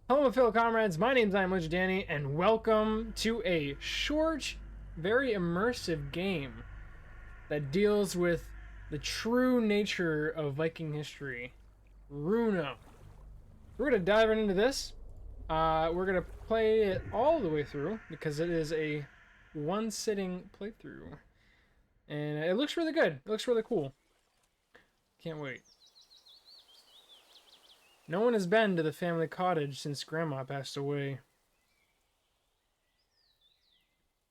Hello, fellow comrades. My name's Danny, and welcome to a short, very immersive game that deals with the true nature of Viking history, Runo. We're gonna dive right into this. We're gonna play it all the way through because it is a one-sitting playthrough, and it looks really good. It looks really cool. Can't wait. No one has been to the family cottage since Grandma passed away.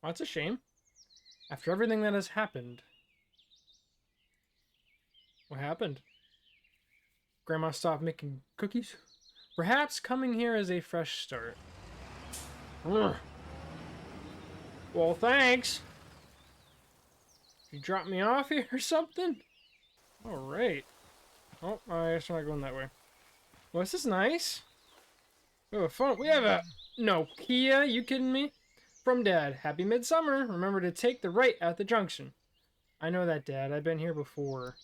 Well, that's a shame. After everything that has happened. What happened? Grandma stopped making cookies? Perhaps coming here is a fresh start. Ugh. Well, thanks. You dropped me off here or something? Alright. Oh, I guess we're not going that way. Well, this is nice. We have a phone. We have a Nokia. You kidding me? From Dad. Happy Midsummer. Remember to take the right at the junction. I know that, Dad. I've been here before.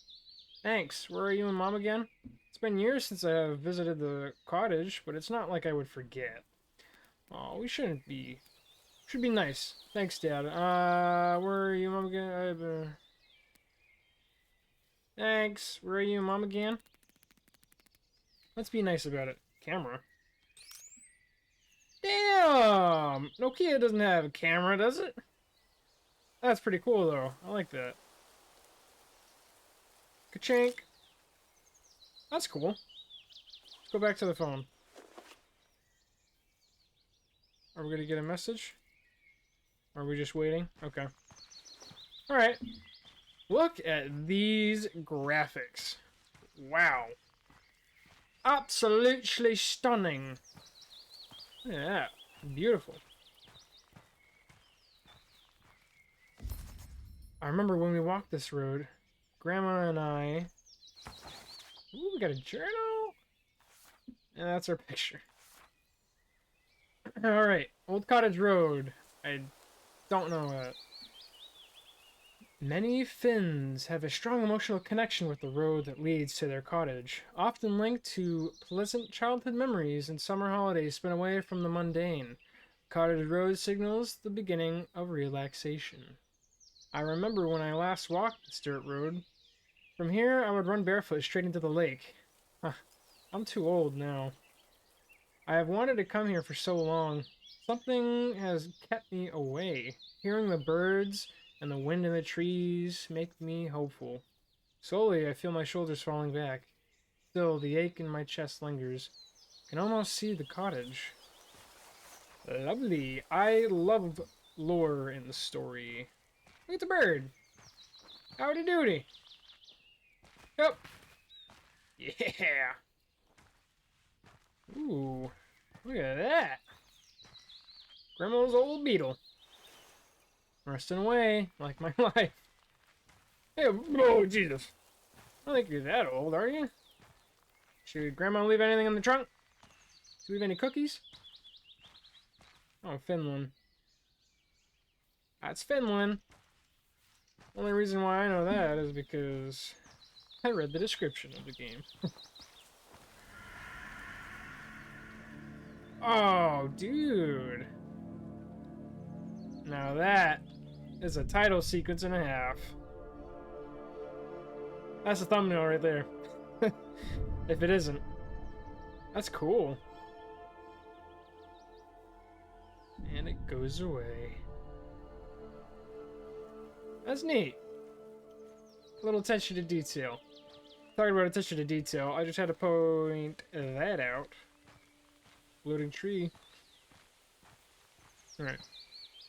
Thanks. Where are you and Mom again? It's been years since I have visited the cottage, but it's not like I would forget. Oh, we shouldn't be. Should be nice. Thanks, Dad. Where are you, Mom again? Thanks. Where are you and Mom again? Let's be nice about it. Camera. Damn! Nokia doesn't have a camera, does it? That's pretty cool, though. I like that. Ka-chink. That's cool. Let's go back to the phone. Are we gonna get a message? Or are we just waiting? Okay. Alright. Look at these graphics. Wow. Absolutely stunning. Look at that. Beautiful. I remember when we walked this road, Grandma and I... Ooh, we got a journal! And that's our picture. Alright, Old Cottage Road. I don't know that. Many Finns have a strong emotional connection with the road that leads to their cottage, often linked to pleasant childhood memories and summer holidays spent away from the mundane. Cottage Road signals the beginning of relaxation. I remember when I last walked this dirt road. From here, I would run barefoot straight into the lake. Huh, I'm too old now. I have wanted to come here for so long. Something has kept me away. Hearing the birds and the wind in the trees make me hopeful. Slowly, I feel my shoulders falling back. Still, the ache in my chest lingers. I can almost see the cottage. Lovely. I love lore in the story. Look at the bird. Howdy doody. Yep. Yeah. Ooh. Look at that. Grandma's old beetle. Resting away, like my life. Hey, oh, Jesus. I don't think you're that old, are you? Should Grandma leave anything in the trunk? Do we have any cookies? Oh, Finland. That's Finland. Only reason why I know that is because I read the description of the game. Oh, dude. Now that is a title sequence and a half. That's a thumbnail right there. If it isn't. That's cool. And it goes away. That's neat. A little attention to detail. Talking about attention to detail, I just had to point that out. Floating tree. Alright.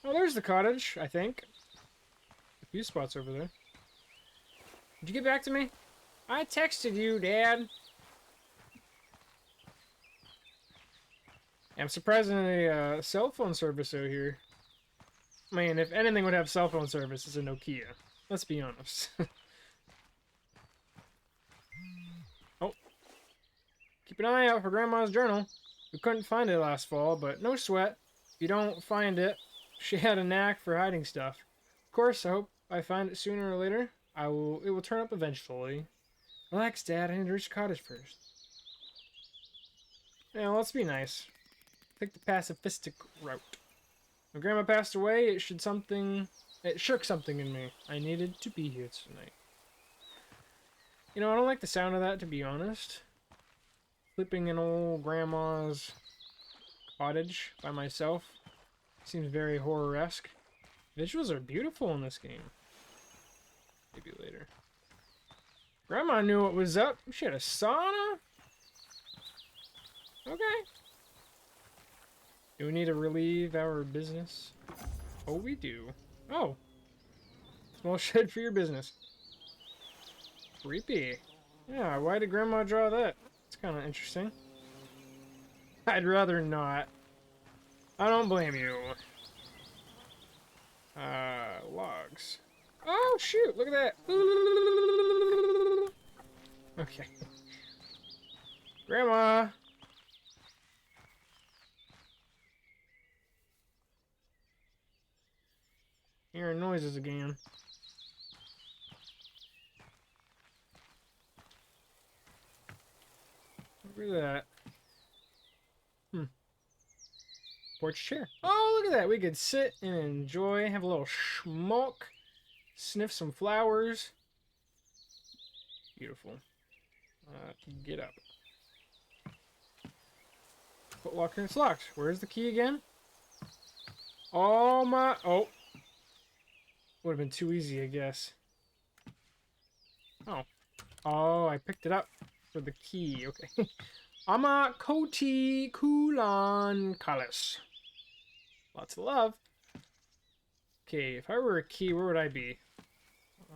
Oh, there's the cottage, I think. A few spots over there. Did you get back to me? I texted you, Dad. I'm surprised in a cell phone service out here. I mean, if anything would have cell phone service, it's a Nokia. Let's be honest. Oh. Keep an eye out for Grandma's journal. We couldn't find it last fall, but no sweat. If you don't find it, she had a knack for hiding stuff. Of course, I hope I find it sooner or later. It will turn up eventually. Relax, Dad. I need to reach the cottage first. Yeah, let's be nice. take the pacifistic route. When Grandma passed away, it shook something in me. I needed to be here tonight. You know, I don't like the sound of that, to be honest. Sleeping in old Grandma's cottage by myself seems very horror-esque. Visuals are beautiful in this game. Maybe later. Grandma knew what was up. She had a sauna? Okay. Do we need to relieve our business? Oh, we do. Oh. Small shed for your business. Creepy. Yeah, why did Grandma draw that? It's kind of interesting. I'd rather not. I don't blame you. Logs. Oh, shoot, look at that. Okay. Grandma! Hearing noises again. Look at that. Porch chair. Oh, look at that. We could sit and enjoy, have a little smoke, sniff some flowers. Beautiful. Get up. Foot locker, it's locked. Where's the key again? Oh my... Oh. Would have been too easy, I guess. Oh. Oh, I picked it up for the key. Okay. Ama Koti Kulan Kalas. Lots of love. Okay, if I were a key, where would I be?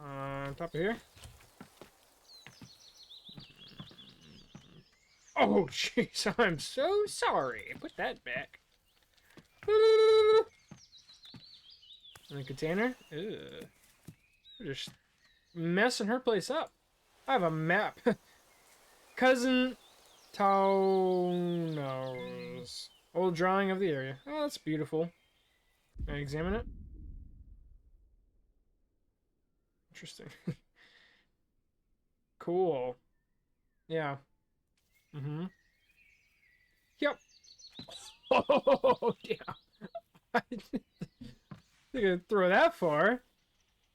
On top of here? Oh, jeez, I'm so sorry. Put that back. In the container? Ugh. We're just messing her place up. I have a map. Cousin Tauno's old drawing of the area. Oh, that's beautiful. Can I examine it? Interesting. Cool. Yeah. Mm-hmm. Yep. Oh, yeah. I didn't think I'd throw that far.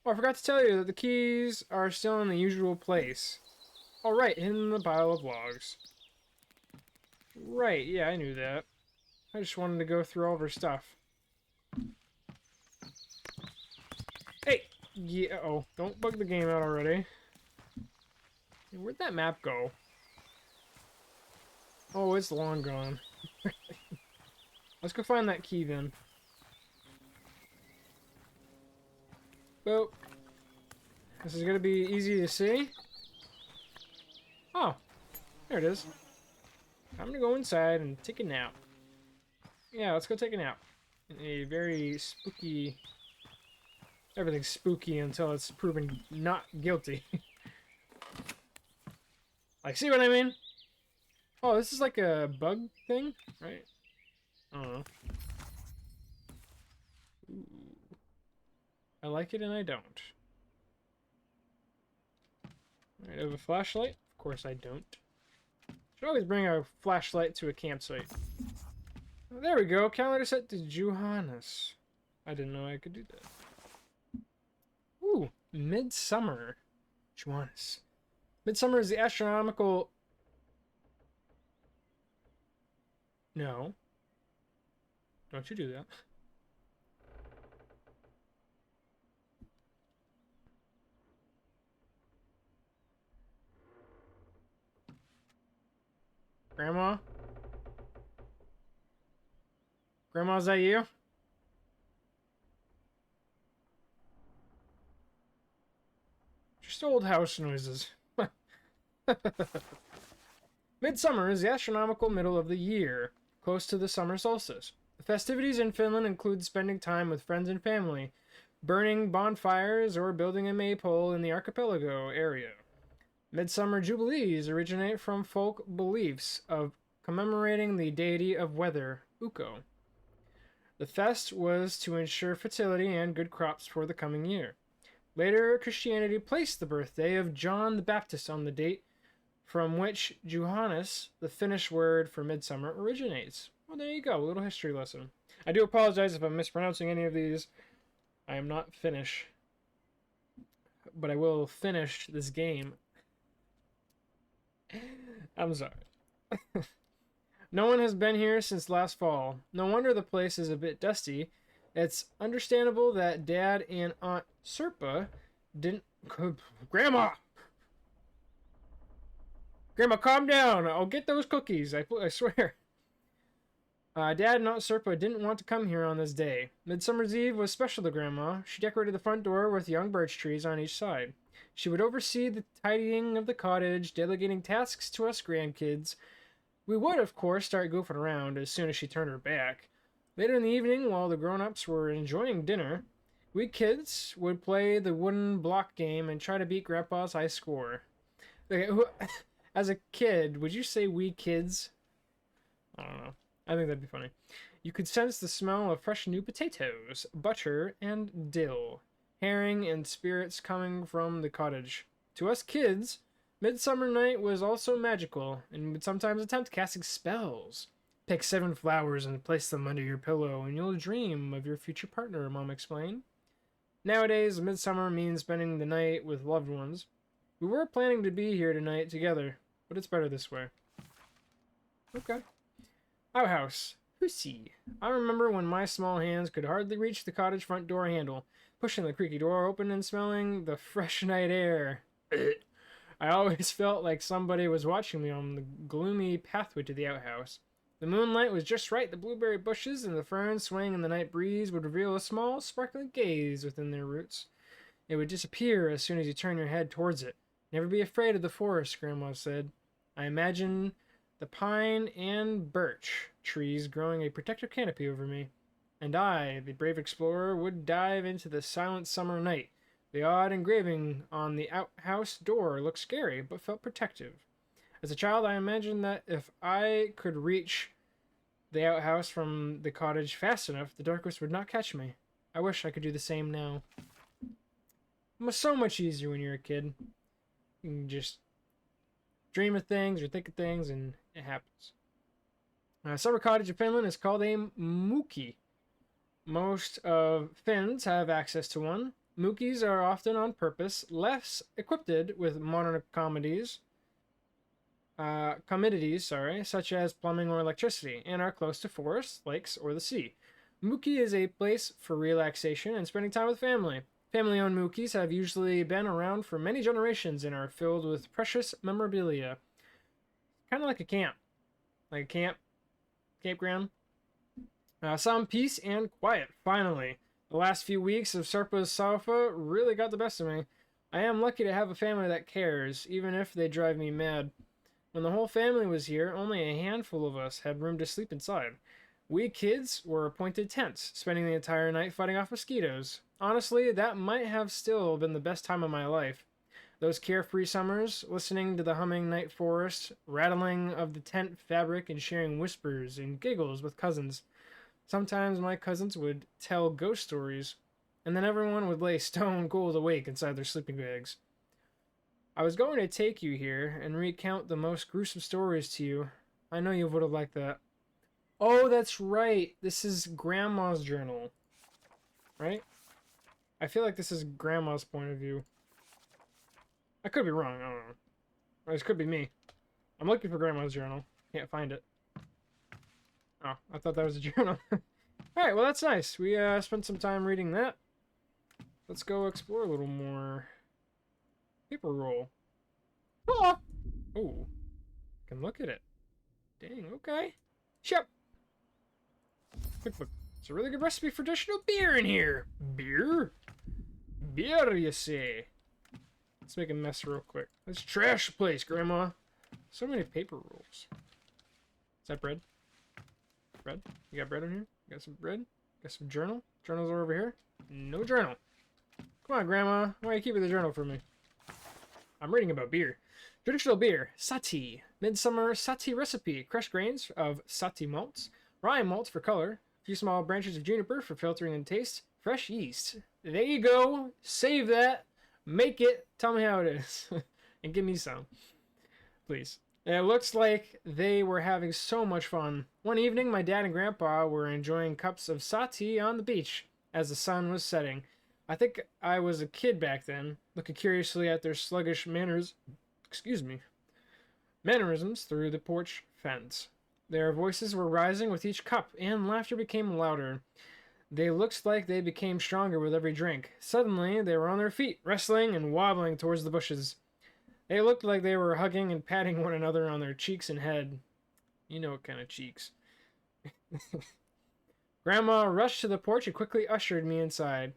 Oh, I forgot to tell you that the keys are still in the usual place. All right, in the pile of logs. Right, yeah, I knew that. I just wanted to go through all of her stuff. Hey! Yeah, oh, don't bug the game out already. Where'd that map go? Oh, it's long gone. Let's go find that key then. Well, this is gonna be easy to see. Oh, there it is. I'm gonna go inside and take a nap. Yeah, let's go take a nap. In a very spooky... Everything's spooky until it's proven not guilty. Like, see what I mean? Oh, this is like a bug thing, right? I don't know. Ooh. I like it and I don't. Alright, I have a flashlight. Of course I don't. Should always bring a flashlight to a campsite. There we go. Calendar set to Johannes. I didn't know I could do that. Ooh, Midsummer. Johannes. Midsummer is the astronomical... No. Don't you do that. Grandma? Grandma, is that you? Just old house noises. Midsummer is the astronomical middle of the year, close to the summer solstice. The festivities in Finland include spending time with friends and family, burning bonfires, or building a maypole in the archipelago area. Midsummer jubilees originate from folk beliefs of commemorating the deity of weather, Ukko. The fest was to ensure fertility and good crops for the coming year. Later, Christianity placed the birthday of John the Baptist on the date from which Johannes, the Finnish word for midsummer, originates. Well, there you go. A little history lesson. I do apologize if I'm mispronouncing any of these. I am not Finnish. But I will finish this game. I'm sorry. No one has been here since last fall. No wonder the place is a bit dusty. It's understandable that Dad and Aunt Serpa didn't... Grandma! Grandma, calm down. I'll get those cookies. I swear. Dad and Aunt Serpa didn't want to come here on this day. Midsummer's Eve was special to Grandma. She decorated the front door with young birch trees on each side. She would oversee the tidying of the cottage, delegating tasks to us grandkids. We would, of course, start goofing around as soon as she turned her back. Later in the evening, while the grown-ups were enjoying dinner, we kids would play the wooden block game and try to beat Grandpa's high score. Okay, as a kid, would you say we kids? I don't know. I think that'd be funny. You could sense the smell of fresh new potatoes, butter, and dill, herring, and spirits coming from the cottage. To us kids, Midsummer Night was also magical, and would sometimes attempt casting spells. Pick 7 flowers and place them under your pillow, and you'll dream of your future partner, Mom explained. Nowadays, midsummer means spending the night with loved ones. We were planning to be here tonight together, but it's better this way. Okay. Outhouse. Pussy. I remember when my small hands could hardly reach the cottage front door handle, pushing the creaky door open and smelling the fresh night air. I always felt like somebody was watching me on the gloomy pathway to the outhouse. The moonlight was just right. The blueberry bushes and the ferns swaying in the night breeze would reveal a small, sparkling gaze within their roots. It would disappear as soon as you turn your head towards it. Never be afraid of the forest, Grandma said. I imagine the pine and birch trees growing a protective canopy over me. And I, the brave explorer, would dive into the silent summer night. The odd engraving on the outhouse door looked scary, but felt protective. As a child, I imagined that if I could reach the outhouse from the cottage fast enough, the darkness would not catch me. I wish I could do the same now. It was so much easier when you're a kid. You can just dream of things or think of things, and it happens. Summer cottage in Finland is called a muki. Most of Finns have access to one. Mukis are often on purpose, less equipped with modern commodities, such as plumbing or electricity, and are close to forests, lakes, or the sea. Muki is a place for relaxation and spending time with family. Family-owned mukis have usually been around for many generations and are filled with precious memorabilia. Kind of like a camp. Like a campground. Some peace and quiet, finally. The last few weeks of Serpa's sofa really got the best of me. I am lucky to have a family that cares, even if they drive me mad. When the whole family was here, only a handful of us had room to sleep inside. We kids were appointed tents, spending the entire night fighting off mosquitoes. Honestly, that might have still been the best time of my life. Those carefree summers, listening to the humming night forest, rattling of the tent fabric, and sharing whispers and giggles with cousins. Sometimes my cousins would tell ghost stories, and then everyone would lay stone cold awake inside their sleeping bags. I was going to take you here and recount the most gruesome stories to you. I know you would have liked that. Oh, that's right. This is Grandma's journal. Right? I feel like this is Grandma's point of view. I could be wrong. I don't know. Or this could be me. I'm looking for Grandma's journal. Can't find it. Oh, I thought that was a journal. Alright, well that's nice. We spent some time reading that. Let's go explore a little more. Paper roll. Oh! Oh. I can look at it. Dang, okay. Shep. Cookbook. It's a really good recipe for traditional beer in here. Beer? Beer, you say? Let's make a mess real quick. Let's trash the place, Grandma. So many paper rolls. Is that bread? Bread? You got bread in here? You got some bread? Got some journal? Journals are over here? No journal. Come on, Grandma. Why are you keeping the journal for me? I'm reading about beer. Traditional beer, sati. Midsummer sati recipe. Crushed grains of sati malts. Rye malts for color. A few small branches of juniper for filtering and taste. Fresh yeast. There you go. Save that. Make it. Tell me how it is. And give me some. Please. It looks like they were having so much fun. One evening, my dad and grandpa were enjoying cups of sake on the beach as the sun was setting. I think I was a kid back then, looking curiously at their sluggish mannerisms through the porch fence. Their voices were rising with each cup, and laughter became louder. They looked like they became stronger with every drink. Suddenly, they were on their feet, wrestling and wobbling towards the bushes. They looked like they were hugging and patting one another on their cheeks and head. You know what kind of cheeks. Grandma rushed to the porch and quickly ushered me inside.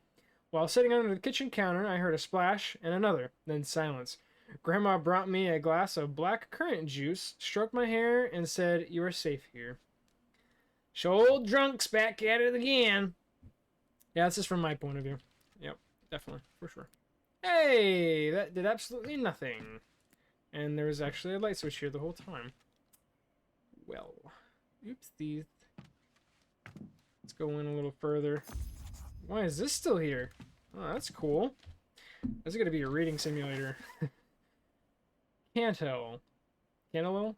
While sitting under the kitchen counter, I heard a splash and another, then silence. Grandma brought me a glass of black currant juice, stroked my hair, and said, "You are safe here." So old drunk's back at it again. Yeah, this is from my point of view. Yep, definitely, for sure. Hey, that did absolutely nothing. And there was actually a light switch here the whole time. Well, oopsie. Let's go in a little further. Why is this still here? Oh, that's cool. This is going to be a reading simulator. Canto. Canto.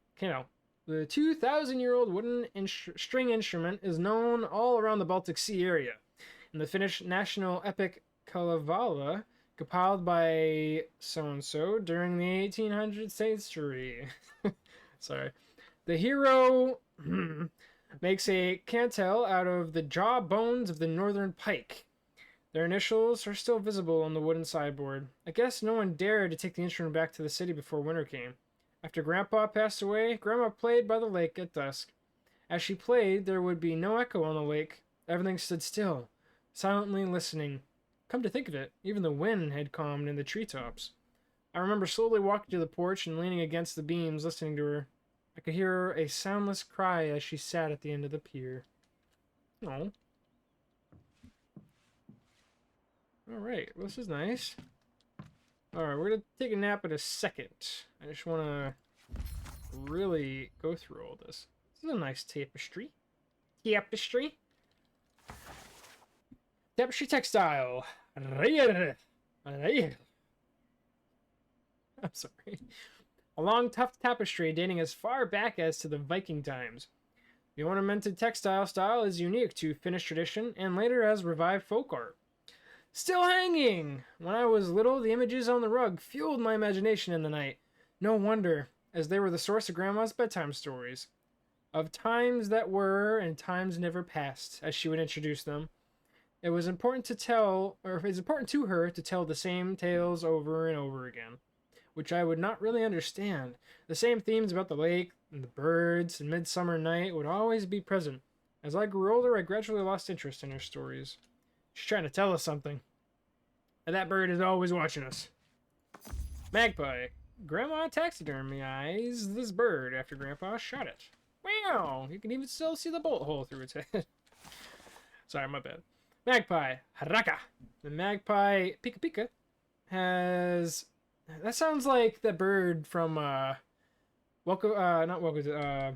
The 2,000-year-old wooden string instrument is known all around the Baltic Sea area. In the Finnish national epic Kalevala, compiled by so-and-so during the 1800th century. Sorry. The hero makes a cantel out of the jaw bones of the northern pike. Their initials are still visible on the wooden sideboard. I guess no one dared to take the instrument back to the city before winter came. After Grandpa passed away, Grandma played by the lake at dusk. As she played, there would be no echo on the lake. Everything stood still, silently listening. Come to think of it, even the wind had calmed in the treetops. I remember slowly walking to the porch and leaning against the beams, listening to her. I could hear a soundless cry as she sat at the end of the pier. Oh. Alright, well, this is nice. Alright, we're gonna take a nap in a second. I just wanna really go through all this. This is a nice tapestry. Tapestry textile. I'm sorry. A long, tough tapestry dating as far back as to the Viking times. The ornamented textile style is unique to Finnish tradition and later has revived folk art. Still hanging! When I was little, the images on the rug fueled my imagination in the night. No wonder, as they were the source of Grandma's bedtime stories. Of times that were and times never past, as she would introduce them. It was important to her to tell the same tales over and over again, which I would not really understand. The same themes about the lake and the birds and midsummer night would always be present. As I grew older, I gradually lost interest in her stories. She's trying to tell us something. And that bird is always watching us. Magpie. Grandma taxidermized this bird after Grandpa shot it. Wow! You can even still see the bolt hole through its head. Sorry, my bad. Magpie. Haraka. The magpie Pika Pika has... That sounds like the bird from, Welcome, not Welcome to,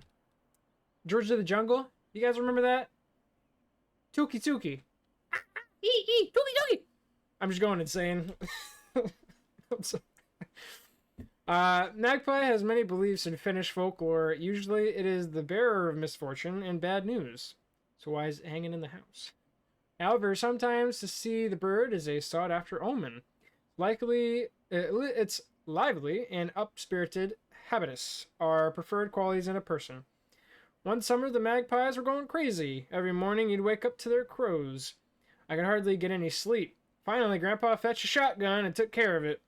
George of the Jungle. You guys remember that? Tuki Tuki. Tuki Tuki. I'm just going insane. I'm sorry. Magpie has many beliefs in Finnish folklore. Usually it is the bearer of misfortune and bad news. So why is it hanging in the house? However, sometimes to see the bird is a sought-after omen. Its lively and up-spirited habitus are preferred qualities in a person. One summer, the magpies were going crazy. Every morning, you'd wake up to their crows. I could hardly get any sleep. Finally, Grandpa fetched a shotgun and took care of it.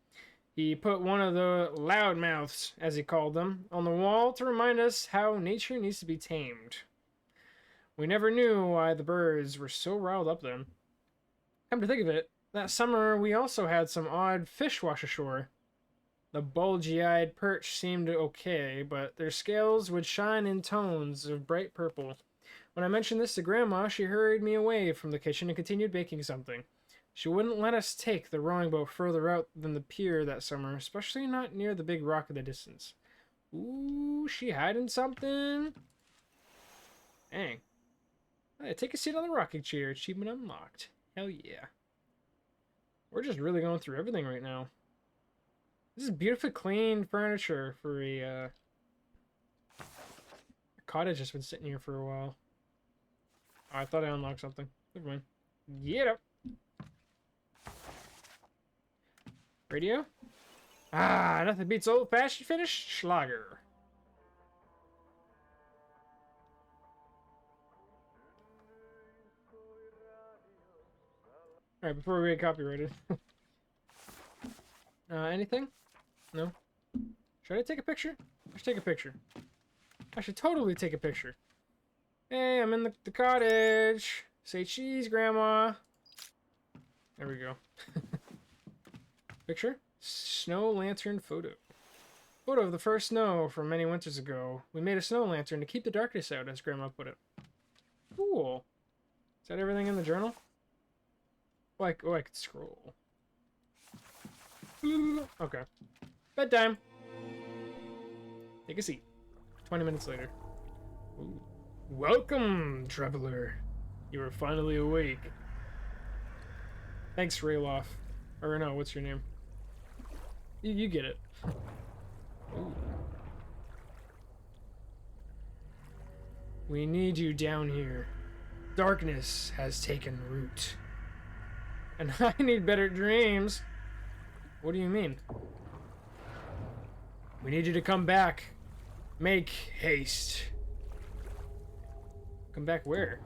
He put one of the loudmouths, as he called them, on the wall to remind us how nature needs to be tamed. We never knew why the birds were so riled up then. Come to think of it, that summer we also had some odd fish wash ashore. The bulgy-eyed perch seemed okay, but their scales would shine in tones of bright purple. When I mentioned this to Grandma, she hurried me away from the kitchen and continued baking something. She wouldn't let us take the rowing boat further out than the pier that summer, especially not near the big rock in the distance. Ooh, she hiding something? Dang. Hey, take a seat on the rocking chair. Achievement unlocked. Hell yeah. We're just really going through everything right now. This is beautifully clean furniture for a cottage has been sitting here for a while. Oh, I thought I unlocked something. Never mind. Get up. Radio? Ah, nothing beats old-fashioned Finnish Schlager. Alright, before we get copyrighted. Anything? No? Should I take a picture? I should take a picture. I should totally take a picture. Hey, I'm in the cottage. Say cheese, Grandma. There we go. Picture? Snow lantern photo. Photo of the first snow from many winters ago. We made a snow lantern to keep the darkness out, as Grandma put it. Cool. Is that everything in the journal? Oh, I could scroll. Okay. Bedtime. Take a seat. 20 minutes later. Ooh. Welcome, traveler. You are finally awake. Thanks, Rayloff. Or no, what's your name? You get it. Ooh. We need you down here. Darkness has taken root. And I need better dreams. What do you mean? We need you to come back. Make haste. Come back where?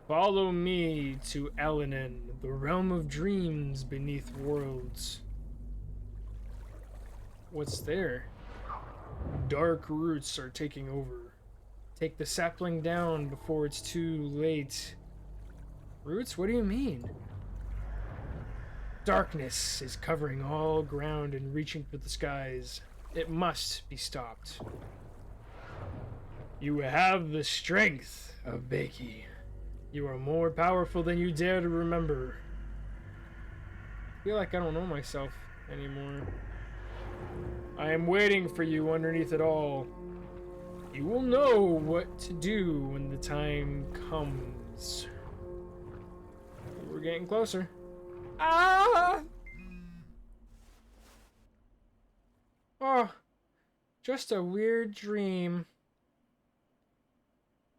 Follow me to Elenin, the realm of dreams beneath worlds. What's there? Dark roots are taking over. Take the sapling down before it's too late. Roots? What do you mean? Darkness is covering all ground and reaching for the skies. It must be stopped. You have the strength of Beiki. You are more powerful than you dare to remember. I feel like I don't know myself anymore. I am waiting for you underneath it all. You will know what to do when the time comes. We're getting closer. Ah! Oh, just a weird dream.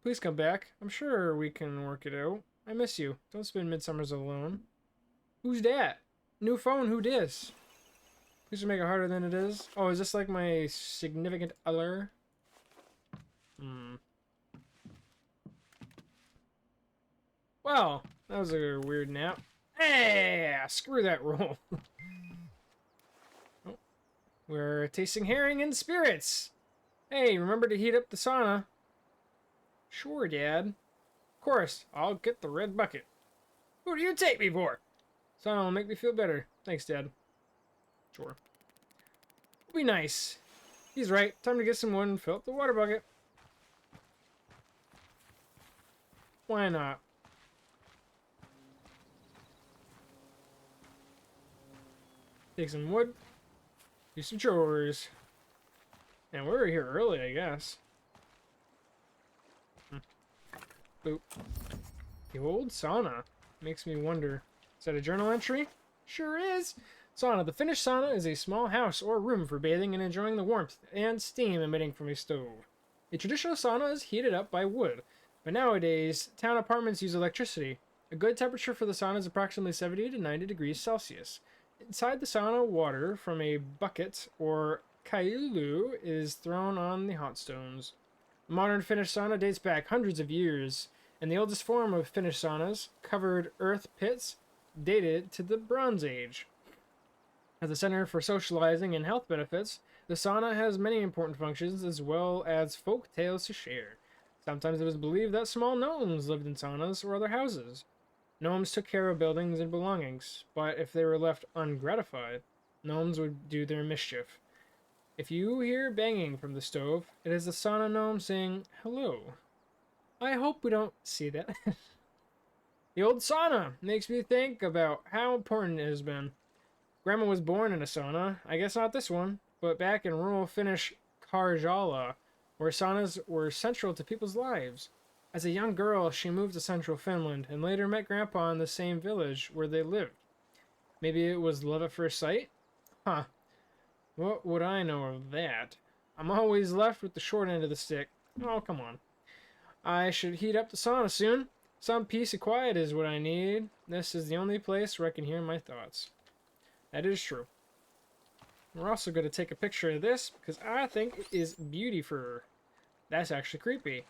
Please come back. I'm sure we can work it out. I miss you. Don't spend midsummers alone. Who's that? New phone, who dis? Please don't make it harder than it is. Oh, is this like my significant other? Well, that was a weird nap. Hey, screw that roll. Oh, we're tasting herring and spirits. Hey, remember to heat up the sauna. Sure, Dad. Of course, I'll get the red bucket. Who do you take me for? Sauna will make me feel better. Thanks, Dad. Sure. Be nice. He's right. Time to get some wood and fill up the water bucket. Why not? Take some wood. Do some chores. And we're here early, I guess. Boop. The old sauna. Makes me wonder. Is that a journal entry? Sure is. Sauna. The Finnish sauna is a small house or room for bathing and enjoying the warmth and steam emitting from a stove. A traditional sauna is heated up by wood, but nowadays, town apartments use electricity. A good temperature for the sauna is approximately 70 to 90 degrees Celsius. Inside the sauna, water from a bucket or kailu is thrown on the hot stones. The modern Finnish sauna dates back hundreds of years, and the oldest form of Finnish saunas, covered earth pits, dated to the Bronze Age. As a center for socializing and health benefits, the sauna has many important functions as well as folk tales to share. Sometimes it was believed that small gnomes lived in saunas or other houses. Gnomes took care of buildings and belongings, but if they were left ungratified, gnomes would do their mischief. If you hear banging from the stove, it is the sauna gnome saying hello. I hope we don't see that. The old sauna makes me think about how important it has been. Grandma was born in a sauna, I guess not this one, but back in rural Finnish Karjala, where saunas were central to people's lives. As a young girl, she moved to central Finland and later met Grandpa in the same village where they lived. Maybe it was love at first sight? Huh. What would I know of that? I'm always left with the short end of the stick. Oh, come on. I should heat up the sauna soon. Some peace and quiet is what I need. This is the only place where I can hear my thoughts. That is true. We're also going to take a picture of this because I think it is beautiful. That's actually creepy.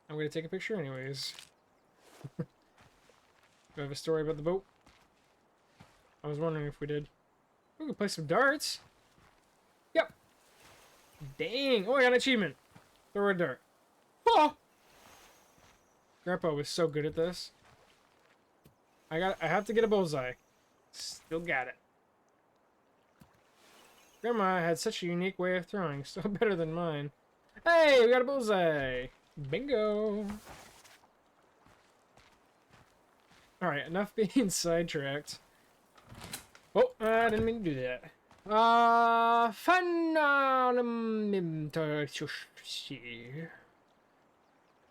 I'm going to take a picture anyways. Do I have a story about the boat? I was wondering if we did. We can play some darts. Yep. Dang. Oh, I got an achievement. Throw a dart. Oh! Grandpa was so good at this. I have to get a bullseye. Still got it. Grandma had such a unique way of throwing. So better than mine. Hey, we got a bullseye. Bingo. Alright, enough being sidetracked. Oh, I didn't mean to do that.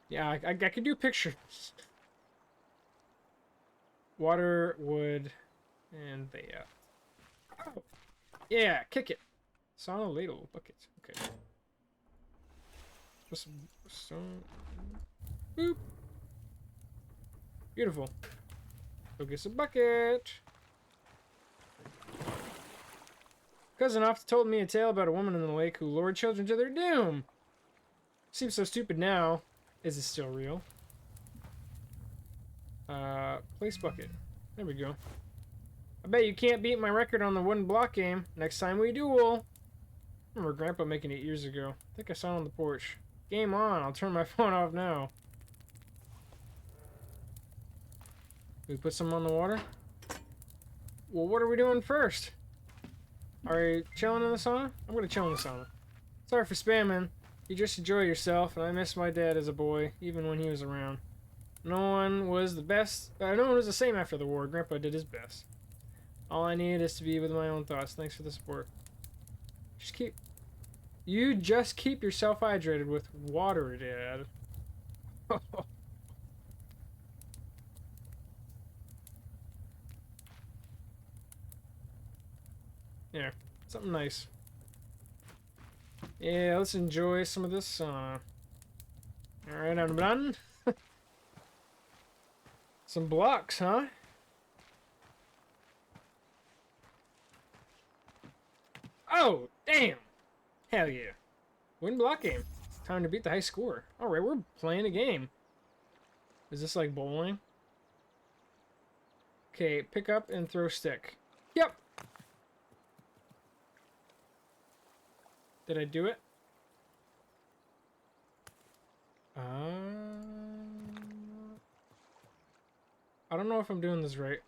Yeah, I could do pictures. Water, wood, and yeah. Oh. Yeah, kick it. Sauna ladle bucket. Okay. Put some stone. Boop. Beautiful. Go get some bucket. Cousin often told me a tale about a woman in the lake who lured children to their doom. Seems so stupid now. Is it still real? Place bucket. There we go. I bet you can't beat my record on the wooden block game. Next time we duel. I remember Grandpa making it years ago. I think I saw it on the porch. Game on. I'll turn my phone off now. We put some on the water? Well, what are we doing first? Are you chilling in the sauna? I'm gonna chill in the sauna. Sorry for spamming. You just enjoy yourself, and I miss my dad as a boy, even when he was around. No one was the same after the war. Grandpa did his best. All I need is to be with my own thoughts. Thanks for the support. You just keep yourself hydrated with water, Dad. Yeah, something nice. Yeah, let's enjoy some of this. Alright, I'm done. Some blocks, huh? Oh, damn! Hell yeah. Win block game. Time to beat the high score. Alright, we're playing a game. Is this like bowling? Okay, pick up and throw stick. Yep! Did I do it? I don't know if I'm doing this right.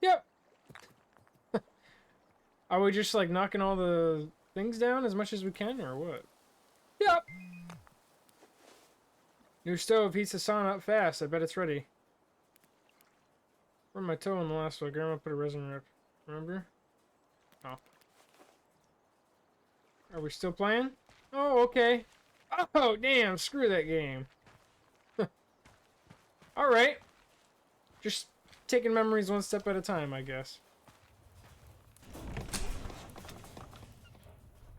Yep! Are we just like knocking all the things down as much as we can, or what? Yep! New stove heats the sauna up fast. I bet it's ready. Burned my toe in the last one. Grandma put a resin rip. Remember? Oh. Are we still playing? Oh, okay. Oh, damn. Screw that game. Alright. Just taking memories one step at a time, I guess.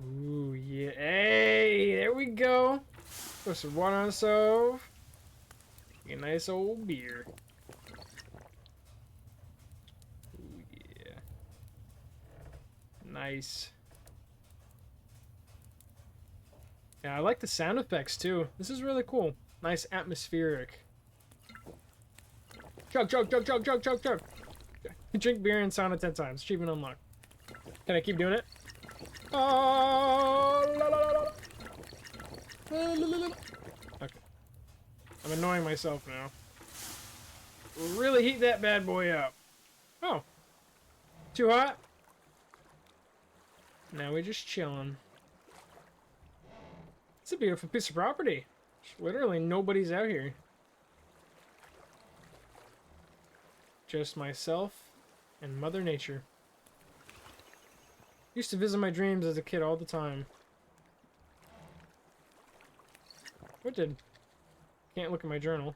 Ooh, yeah. Hey, there we go. Put some water on the stove. A nice old beer. Ooh, yeah. Nice. Yeah, I like the sound effects too. This is really cool. Nice atmospheric. Chug, chug, chug, chug, chug, chug, chug. Drink beer and sauna 10 times. Achievement unlocked. Can I keep doing it? Oh, la, la, la, la. Okay. I'm annoying myself now. Really heat that bad boy up. Oh. Too hot? Now we're just chilling. It's a beautiful piece of property. Literally nobody's out here. Just myself and Mother Nature. Used to visit my dreams as a kid all the time. What did? Can't look at my journal.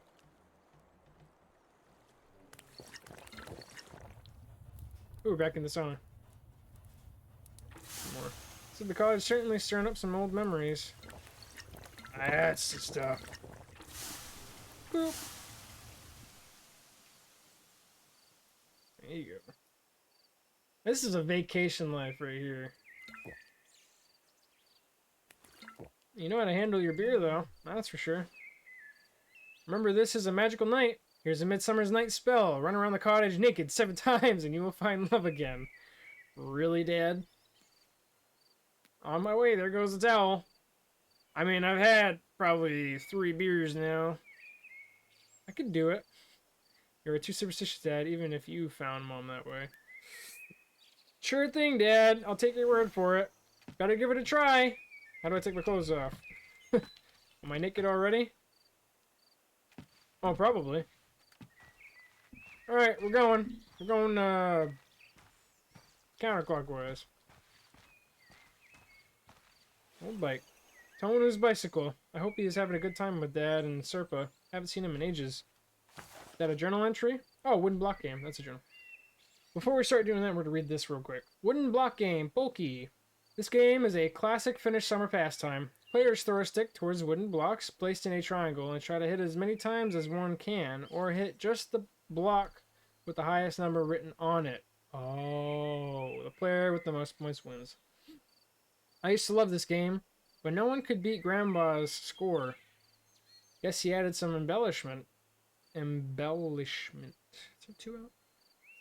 Ooh, we're back in the sauna. Some more. So the college certainly stirring up some old memories. That's the stuff. Boop. There you go. This is a vacation life right here. You know how to handle your beer, though. That's for sure. Remember, this is a magical night. Here's a Midsummer's Night spell. Run around the cottage naked 7 times and you will find love again. Really, Dad? On my way, there goes the towel. I mean, I've had probably 3 beers now. I could do it. You're too superstitious, Dad, even if you found Mom that way. Sure thing, Dad. I'll take your word for it. Gotta give it a try. How do I take my clothes off? Am I naked already? Oh, probably. Alright, we're going. We're going, counterclockwise. Old bike. Tonu's bicycle. I hope he is having a good time with Dad and Serpa. Haven't seen him in ages. Is that a journal entry? Oh, wooden block game. That's a journal. Before we start doing that, we're going to read this real quick. Wooden block game. Bulky. This game is a classic Finnish summer pastime. Players throw a stick towards wooden blocks placed in a triangle and try to hit as many times as one can, or hit just the block with the highest number written on it. Oh, the player with the most points wins. I used to love this game, but no one could beat Grandpa's score. Guess he added some embellishment. Is there 2 out?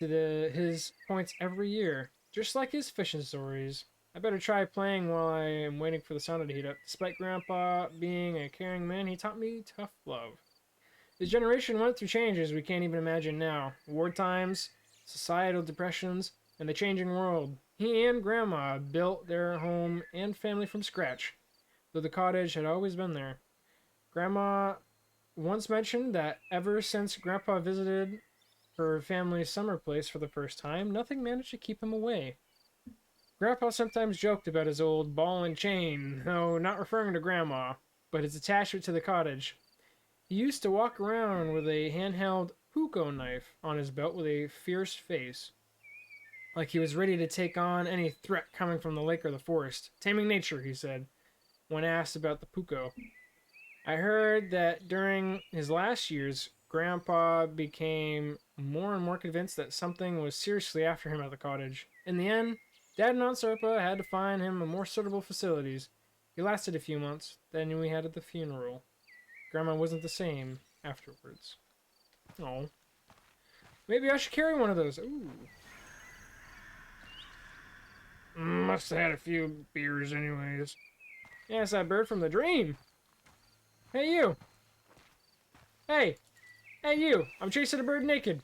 To his points every year, just like his fishing stories. I better try playing while I am waiting for the sauna to heat up. Despite Grandpa being a caring man, he taught me tough love. His generation went through changes we can't even imagine now. War times, societal depressions, and the changing world. He and Grandma built their home and family from scratch, though the cottage had always been there. Grandma once mentioned that ever since Grandpa visited her family's summer place for the first time, nothing managed to keep him away. Grandpa sometimes joked about his old ball and chain, though not referring to Grandma, but his attachment to the cottage. He used to walk around with a handheld puko knife on his belt with a fierce face, like he was ready to take on any threat coming from the lake or the forest. Taming nature, he said, when asked about the puko. I heard that during his last years, Grandpa became more and more convinced that something was seriously after him at the cottage. In the end, Dad and Aunt Serpa had to find him a more suitable facilities. He lasted a few months, then we had the funeral. Grandma wasn't the same afterwards. Oh. Maybe I should carry one of those. Ooh. Must have had a few beers anyways. Yeah, it's that bird from the dream. Hey, you. Hey. Hey, you. I'm chasing a bird naked.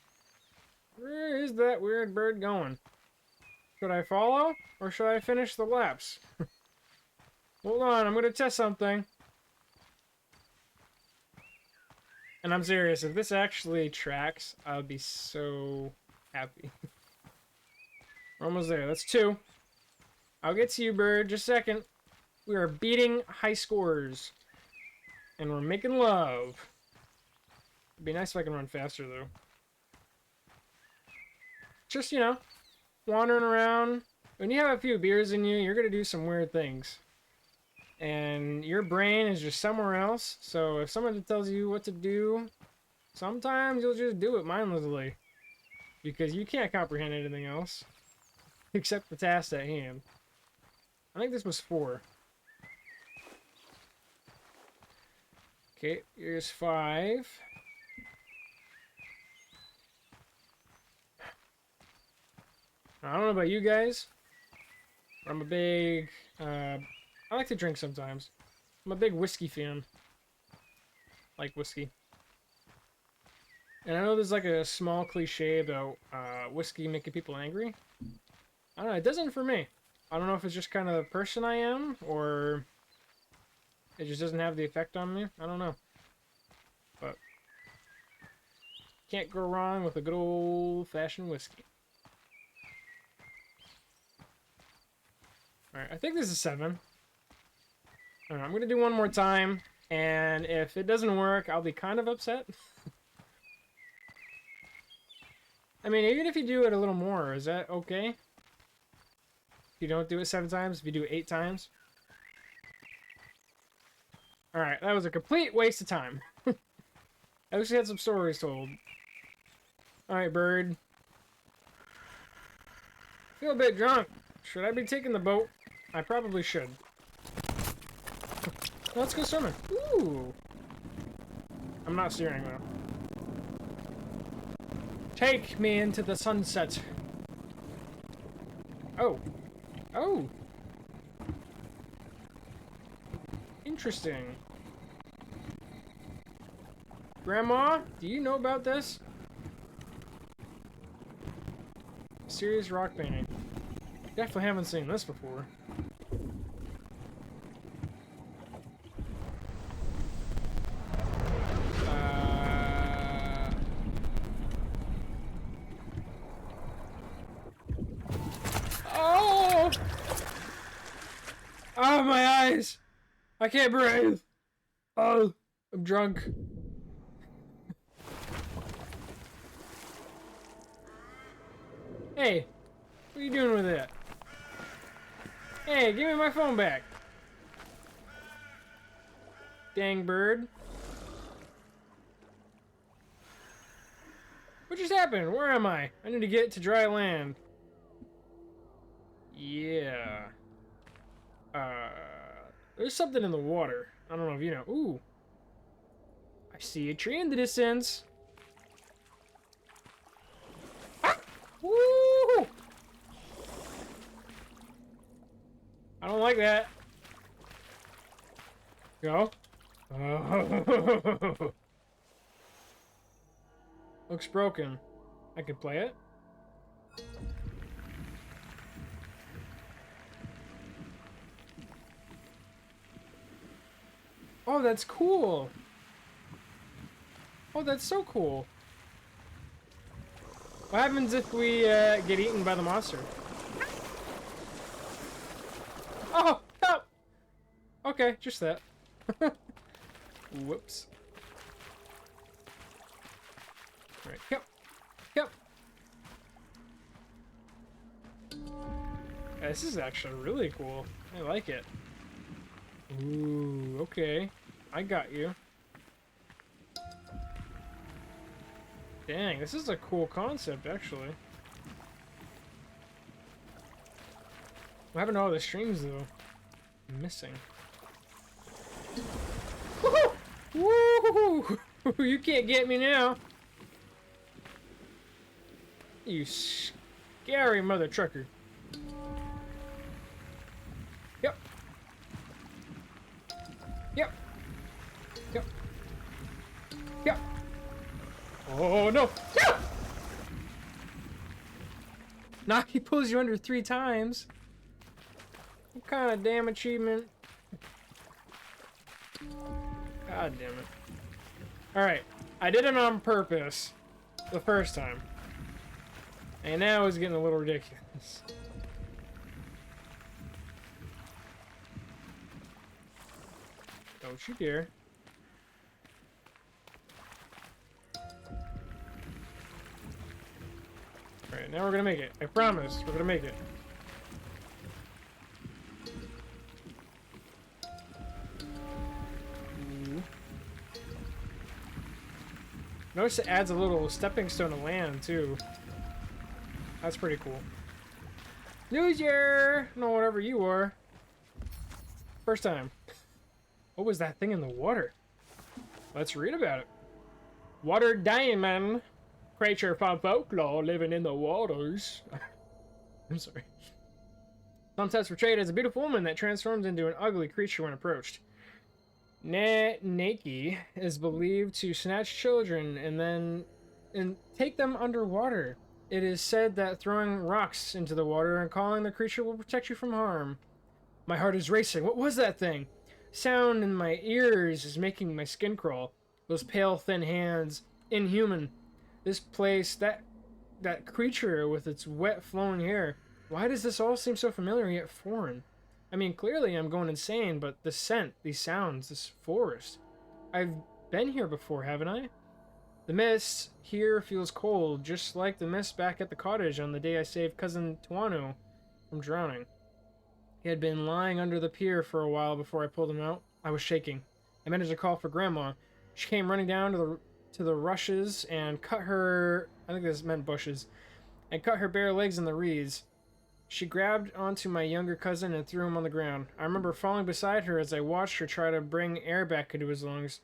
Where is that weird bird going? Should I follow, or should I finish the laps? Hold on, I'm gonna test something. And I'm serious, if this actually tracks, I'll be so happy. We're almost there, that's 2. I'll get to you, bird, just a second. We are beating high scores. And we're making love. It'd be nice if I can run faster, though. Just, you know, wandering around. When you have a few beers in you, you're going to do some weird things. And your brain is just somewhere else. So if someone tells you what to do, sometimes you'll just do it mindlessly. Because you can't comprehend anything else. Except the task at hand. I think this was 4. Okay, here's 5. I don't know about you guys. I'm a big, I like to drink sometimes. I'm a big whiskey fan. Like whiskey. And I know there's like a small cliche about whiskey making people angry. I don't know, it doesn't for me. I don't know if it's just kind of the person I am, or it just doesn't have the effect on me. I don't know. But can't go wrong with a good old-fashioned whiskey. Alright, I think this is 7. Alright, I'm going to do one more time, and if it doesn't work, I'll be kind of upset. I mean, even if you do it a little more, is that okay? If you don't do it 7 times, if you do it 8 times. Alright, that was a complete waste of time. I wish we had some stories told. Alright, bird. Feel a bit drunk. Should I be taking the boat? I probably should. Let's go swimming. Ooh. I'm not steering though. Take me into the sunset. Oh. Oh. Interesting. Grandma, do you know about this? Serious rock painting. Definitely haven't seen this before. Oh! Oh, my eyes! I can't breathe! Oh, I'm drunk. Hey, what are you doing with it? Hey, give me my phone back. Dang bird. What just happened? Where am I? I need to get to dry land. Yeah. There's something in the water. I don't know if you know. Ooh. I see a tree in the distance. Ah! Woo! I don't like that. Go. Oh. Looks broken. I could play it. Oh, that's cool. Oh, that's so cool. What happens if we get eaten by the monster? Oh, help! Okay, just that. Whoops. All right, yep, yep. Yeah, this is actually really cool. I like it. Ooh, okay. I got you. Dang, this is a cool concept, actually. What happened to all the strings, though? I'm missing. Woohoo! Woohoo! You can't get me now. You scary mother trucker. Yep. Yep. Yep. Yep. Oh no! No! Now he pulls you under 3 times. What kind of damn achievement? God damn it. Alright, I did it on purpose the first time. And now it's getting a little ridiculous. Don't you dare. Alright, now we're gonna make it. I promise, we're gonna make it. Notice it adds a little stepping stone to land, too. That's pretty cool. Loser! No, whatever you are. First time. What was that thing in the water? Let's read about it. Water diamond. Creature from folklore living in the waters. I'm sorry. Sometimes portrayed as a beautiful woman that transforms into an ugly creature when approached. Naki is believed to snatch children and take them underwater. It is said that throwing rocks into the water and calling the creature will protect you from harm. My heart is racing. What was that thing? Sound in my ears is making my skin crawl. Those pale, thin hands. Inhuman. This place, that creature with its wet, flowing hair. Why does this all seem so familiar yet foreign? I mean, clearly I'm going insane, but the scent, these sounds, this forest. I've been here before, haven't I? The mist here feels cold, just like the mist back at the cottage on the day I saved Cousin Tuanu from drowning. He had been lying under the pier for a while before I pulled him out. I was shaking. I managed to call for Grandma. She came running down to the rushes and cut her... I think this meant bushes. And cut her bare legs in the reeds. She grabbed onto my younger cousin and threw him on the ground. I remember falling beside her as I watched her try to bring air back into his lungs.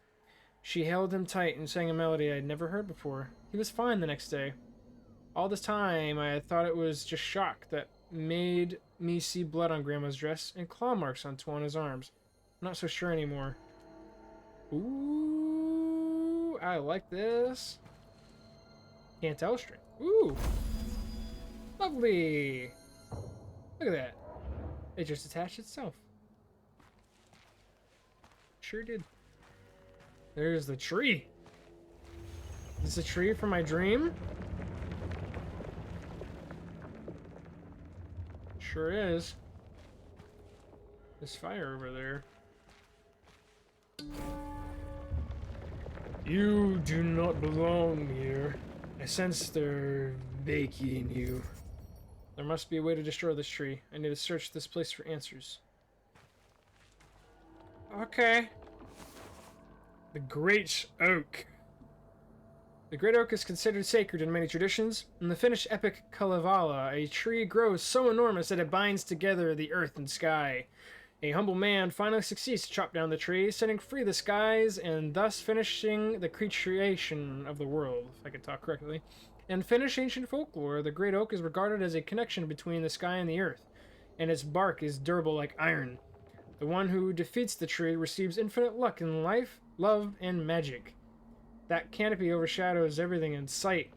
She held him tight and sang a melody I'd never heard before. He was fine the next day. All this time, I had thought it was just shock that made me see blood on Grandma's dress and claw marks on Tuana's arms. I'm not so sure anymore. Ooh, I like this. Can't tell straight. Ooh, lovely. Look at that. It just attached itself. Sure did. There's the tree. Is this a tree from my dream? Sure is. There's fire over there. You do not belong here. I sense their baking in you. There must be a way to destroy this tree. I need to search this place for answers. Okay. The Great Oak. The Great Oak is considered sacred in many traditions. In the Finnish epic Kalevala, a tree grows so enormous that it binds together the earth and sky. A humble man finally succeeds to chop down the tree, setting free the skies and thus finishing the creation of the world, if I could talk correctly. In Finnish ancient folklore, the Great Oak is regarded as a connection between the sky and the earth, and its bark is durable like iron. The one who defeats the tree receives infinite luck in life, love, and magic. That canopy overshadows everything in sight.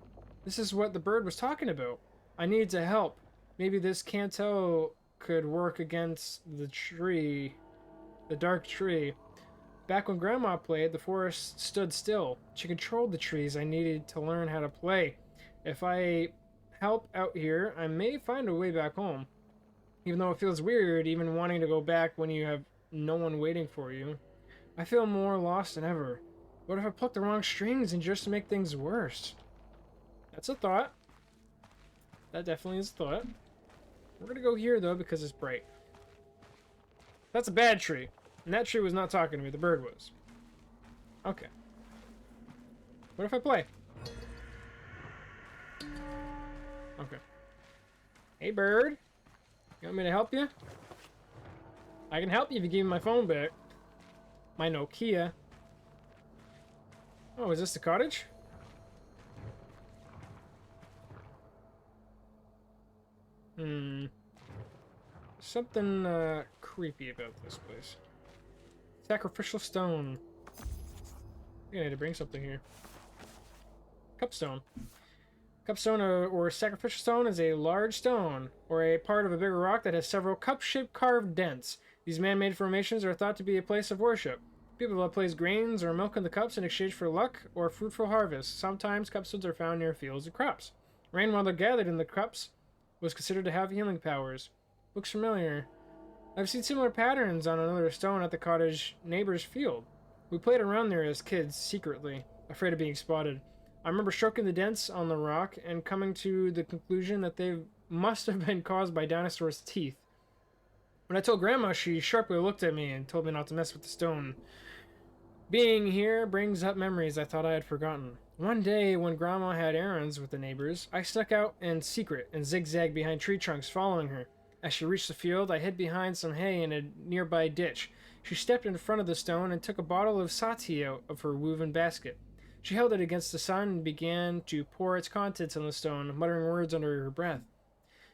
This is what the bird was talking about. I need to help. Maybe this canto could work against the tree, the dark tree. Back when Grandma played, the forest stood still. She controlled the trees. I needed to learn how to play. If I help out here, I may find a way back home. Even though it feels weird, even wanting to go back when you have no one waiting for you. I feel more lost than ever. What if I pluck the wrong strings and just make things worse? That's a thought. That definitely is a thought. We're gonna go here, though, because it's bright. That's a bad tree. And that tree was not talking to me. The bird was. Okay. What if I play? Okay. Hey, bird. You want me to help you? I can help you if you give me my phone back. My Nokia. Oh, is this the cottage? Something creepy about this place. Sacrificial stone. I think I need to bring something here. Cupstone. Cupstone or sacrificial stone is a large stone, or a part of a bigger rock that has several cup-shaped carved dents. These man-made formations are thought to be a place of worship. People have placed grains or milk in the cups in exchange for luck or fruitful harvest. Sometimes cupstones are found near fields or crops. Rainwater gathered in the cups was considered to have healing powers. Looks familiar. I've seen similar patterns on another stone at the cottage neighbor's field. We played around there as kids, secretly, afraid of being spotted. I remember stroking the dents on the rock and coming to the conclusion that they must have been caused by dinosaurs' teeth. When I told Grandma, she sharply looked at me and told me not to mess with the stone. Being here brings up memories I thought I had forgotten. One day, when Grandma had errands with the neighbors, I snuck out in secret and zigzagged behind tree trunks following her. As she reached the field, I hid behind some hay in a nearby ditch. She stepped in front of the stone and took a bottle of sati out of her woven basket. She held it against the sun and began to pour its contents on the stone, muttering words under her breath.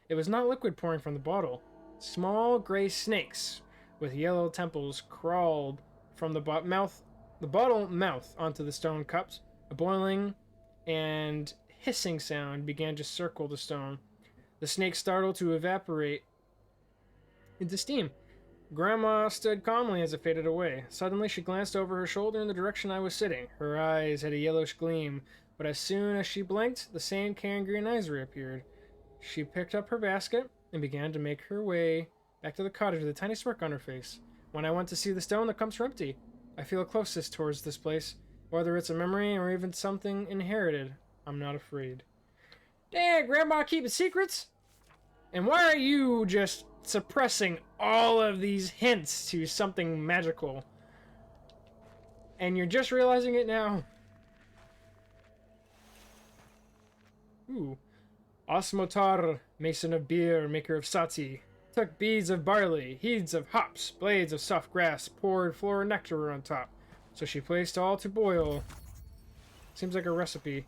It was not liquid pouring from the bottle. Small gray snakes with yellow temples crawled from the bottle mouth onto the stone cups. A boiling and hissing sound began to circle the stone. The snakes startled to evaporate into steam. Grandma stood calmly as it faded away. Suddenly, she glanced over her shoulder in the direction I was sitting. Her eyes had a yellowish gleam, but as soon as she blinked, the same caring green eyes reappeared. She picked up her basket and began to make her way back to the cottage with a tiny smirk on her face. When I went to see the stone, the cups were empty. I feel a closeness towards this place. Whether it's a memory or even something inherited, I'm not afraid. Dang, Grandma keeping secrets? And why are you just suppressing all of these hints to something magical. And you're just realizing it now. Ooh. Osmotar, mason of beer, maker of sati, took beads of barley, heads of hops, blades of soft grass, poured floral nectar on top. So she placed all to boil. Seems like a recipe.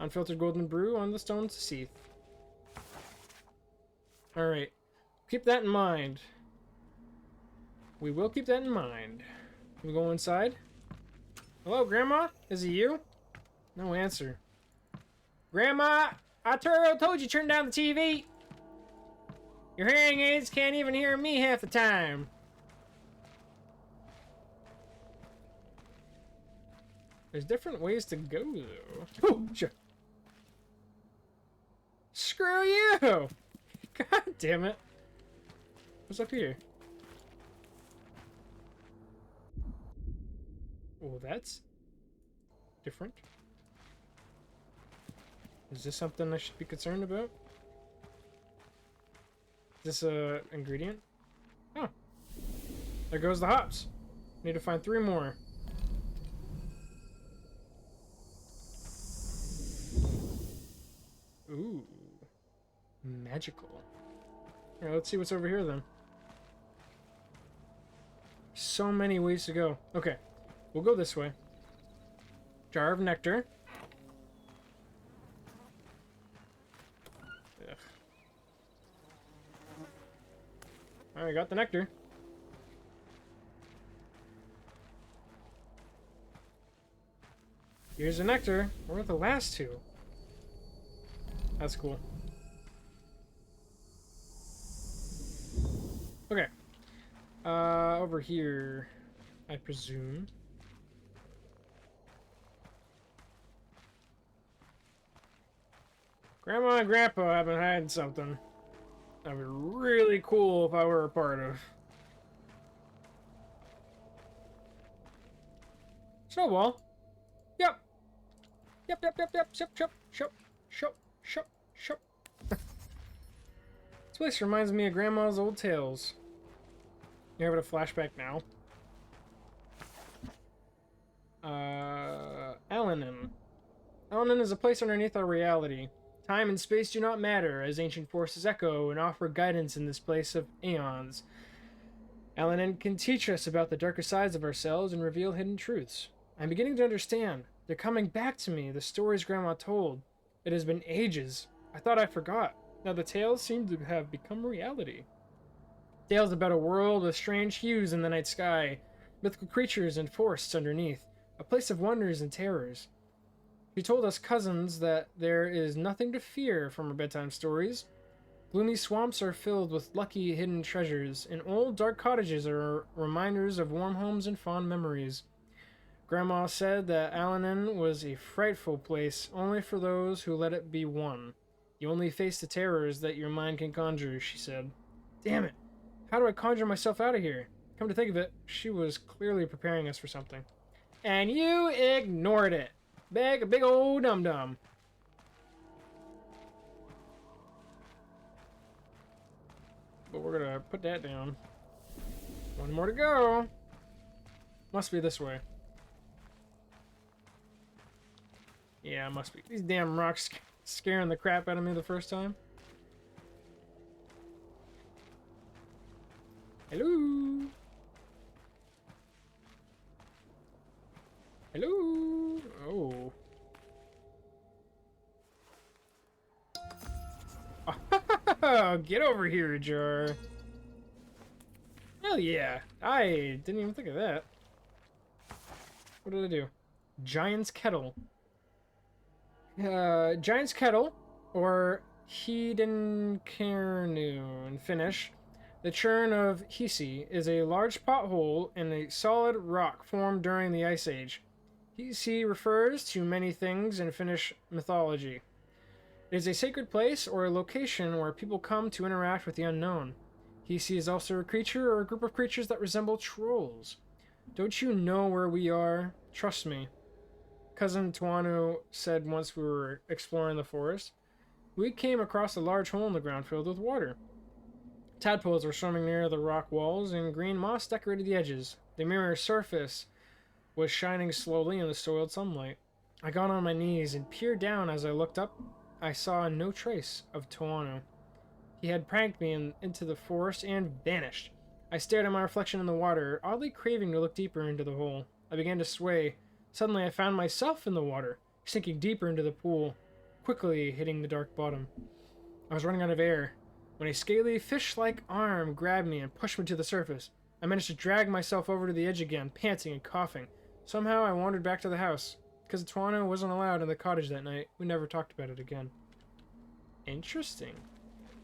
Unfiltered golden brew on the stones to seethe. Alright. Keep that in mind. We will keep that in mind. We go inside. Hello, Grandma? Is it you? No answer. Grandma! Arturo told you to turn down the TV! Your hearing aids can't even hear me half the time. There's different ways to go, though. Oh, shit. Screw you! God damn it. What's up here? Oh, that's different. Is this something I should be concerned about? Is this a ingredient? Oh. There goes the hops. Need to find 3 more. Ooh. Magical. Alright, let's see what's over here then. So many ways to go. Okay. We'll go this way. Jar of nectar. Ugh. Alright, got the nectar. Here's the nectar. Where are the last 2? That's cool. Okay. Over here, I presume. Grandma and Grandpa have been hiding something. That'd be really cool if I were a part of. Snowball. Yep. Yep. Shop. This place reminds me of Grandma's old tales. You're having a flashback now. Alanin. Alanin is a place underneath our reality. Time and space do not matter, as ancient forces echo and offer guidance in this place of aeons. Alanin can teach us about the darker sides of ourselves and reveal hidden truths. I'm beginning to understand. They're coming back to me, the stories Grandma told. It has been ages. I thought I forgot. Now the tales seem to have become reality. Tales about a world with strange hues in the night sky, mythical creatures and forests underneath, a place of wonders and terrors. She told us cousins that there is nothing to fear from her bedtime stories. Gloomy swamps are filled with lucky hidden treasures, and old dark cottages are reminders of warm homes and fond memories. Grandma said that Alanin was a frightful place only for those who let it be won. You only face the terrors that your mind can conjure, she said. Damn it! How do I conjure myself out of here? Come to think of it, she was clearly preparing us for something. And you ignored it! Big old dum-dum. But we're gonna put that down. 1 more to go. Must be this way. Yeah, it must be. These damn rocks scaring the crap out of me the first time. Hello? Hello? Oh. Oh, get over here, Jar. Hell yeah. I didn't even think of that. What did I do? Giant's Kettle. Giant's Kettle, or Hidenkernu in Finnish. The churn of Hisi is a large pothole in a solid rock formed during the Ice Age. Hisi refers to many things in Finnish mythology. It is a sacred place or a location where people come to interact with the unknown. Hisi is also a creature or a group of creatures that resemble trolls. Don't you know where we are? Trust me. Cousin Tuanu said once we were exploring the forest. We came across a large hole in the ground filled with water. Tadpoles were swimming near the rock walls, and green moss decorated the edges. The mirror surface was shining slowly in the soiled sunlight. I got on my knees and peered down. As I looked up, I saw no trace of Tuano. He had pranked me into the forest and vanished. I stared at my reflection in the water, oddly craving to look deeper into the hole. I began to sway. Suddenly, I found myself in the water, sinking deeper into the pool, quickly hitting the dark bottom. I was running out of air when a scaly, fish-like arm grabbed me and pushed me to the surface. I managed to drag myself over to the edge again, panting and coughing. Somehow, I wandered back to the house. Because Tuano wasn't allowed in the cottage that night, we never talked about it again. Interesting.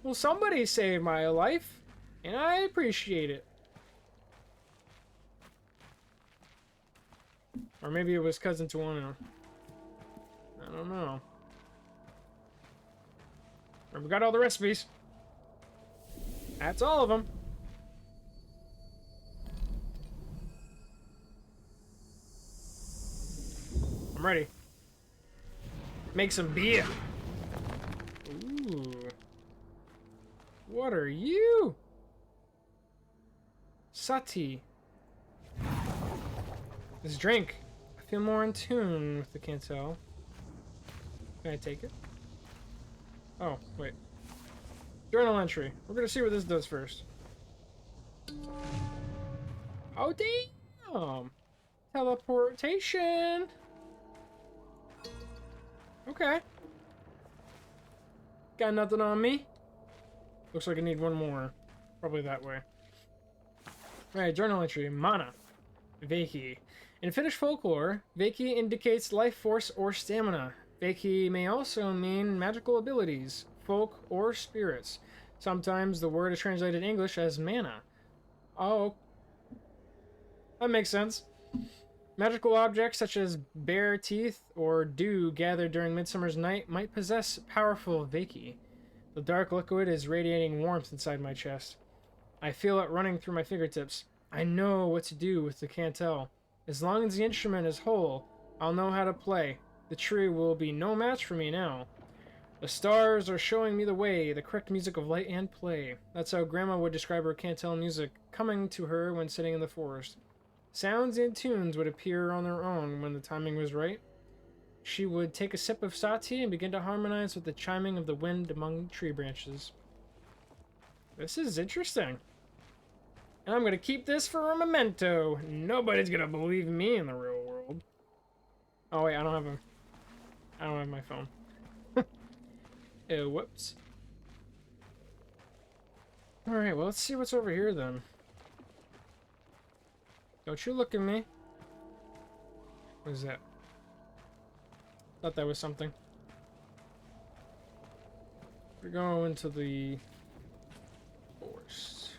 Well, somebody saved my life, and I appreciate it. Or maybe it was Cousin Tuano. I don't know. We got all the recipes. That's all of them. I'm ready. Make some beer. Ooh. What are you? Sati. This drink. I feel more in tune with the Cantel. Can I take it? Oh, wait. Journal entry. We're gonna see what this does first. Oh, damn! Teleportation! Okay. Got nothing on me. Looks like I need one more. Probably that way. Alright, journal entry. Mana. Veiki. In Finnish folklore, Veiki indicates life force or stamina. Veiki may also mean magical abilities, folk, or spirits. Sometimes the word is translated in English as mana. Oh. That makes sense. Magical objects such as bear teeth or dew gathered during Midsummer's Night might possess powerful Veiki. The dark liquid is radiating warmth inside my chest. I feel it running through my fingertips. I know what to do with the Cantel. As long as the instrument is whole, I'll know how to play. The tree will be no match for me now. The stars are showing me the way, the correct music of light and play. That's how Grandma would describe her Cantel music coming to her when sitting in the forest. Sounds and tunes would appear on their own when the timing was right. She would take a sip of sati and begin to harmonize with the chiming of the wind among tree branches. This is interesting. And I'm going to keep this for a memento. Nobody's going to believe me in the real world. Oh wait, I don't have my phone. Oh, whoops. Alright, well, let's see what's over here then. Don't you look at me. What is that? Thought that was something. We're going into the forest.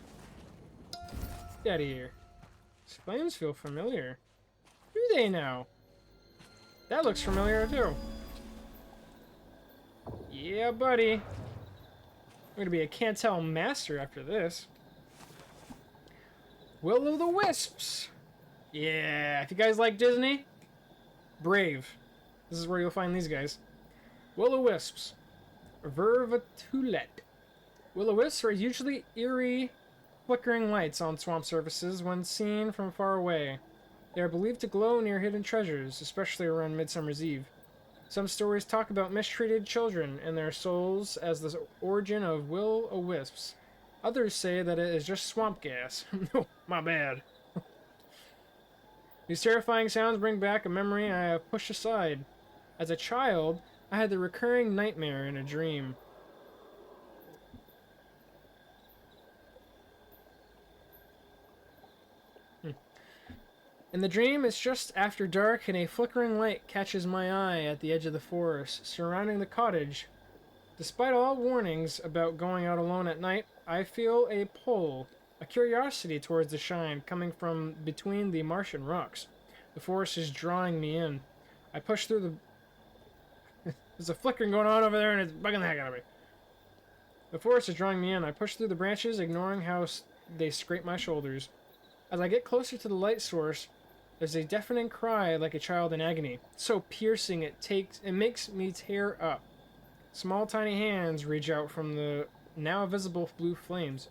Get out of here. These flames feel familiar. Do they now? That looks familiar too. Yeah, buddy. I'm gonna be a Cantel master after this. Will-o'-the-wisps. Yeah, if you guys like Disney, Brave. This is where you'll find these guys. Will-o'-wisps. Vervatulette. Will-o'-wisps are usually eerie, flickering lights on swamp surfaces when seen from far away. They are believed to glow near hidden treasures, especially around Midsummer's Eve. Some stories talk about mistreated children and their souls as the origin of will-o'-wisps. Others say that it is just swamp gas. No, my bad. These terrifying sounds bring back a memory I have pushed aside. As a child, I had the recurring nightmare in a dream. In the dream, it's just after dark and a flickering light catches my eye at the edge of the forest surrounding the cottage. Despite all warnings about going out alone at night, I feel a pull, a curiosity towards the shine coming from between the Martian rocks. The forest is drawing me in. I push through the... There's a flickering going on over there and it's bugging the heck out of me. The forest is drawing me in. I push through the branches, ignoring how they scrape my shoulders. As I get closer to the light source, there's a deafening cry like a child in agony. So piercing it makes me tear up. Small tiny hands reach out from the now visible blue flames.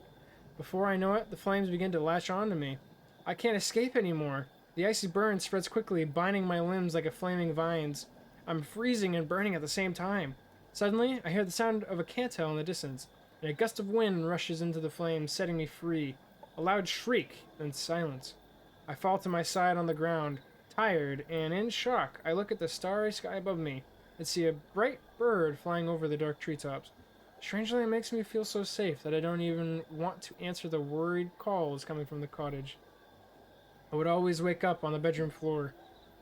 Before I know it, the flames begin to latch onto me. I can't escape anymore. The icy burn spreads quickly, binding my limbs like a flaming vines. I'm freezing and burning at the same time. Suddenly, I hear the sound of a cantel in the distance, and a gust of wind rushes into the flames, setting me free. A loud shriek, then silence. I fall to my side on the ground, tired, and in shock, I look at the starry sky above me and see a bright bird flying over the dark treetops. Strangely, it makes me feel so safe that I don't even want to answer the worried calls coming from the cottage. I would always wake up on the bedroom floor.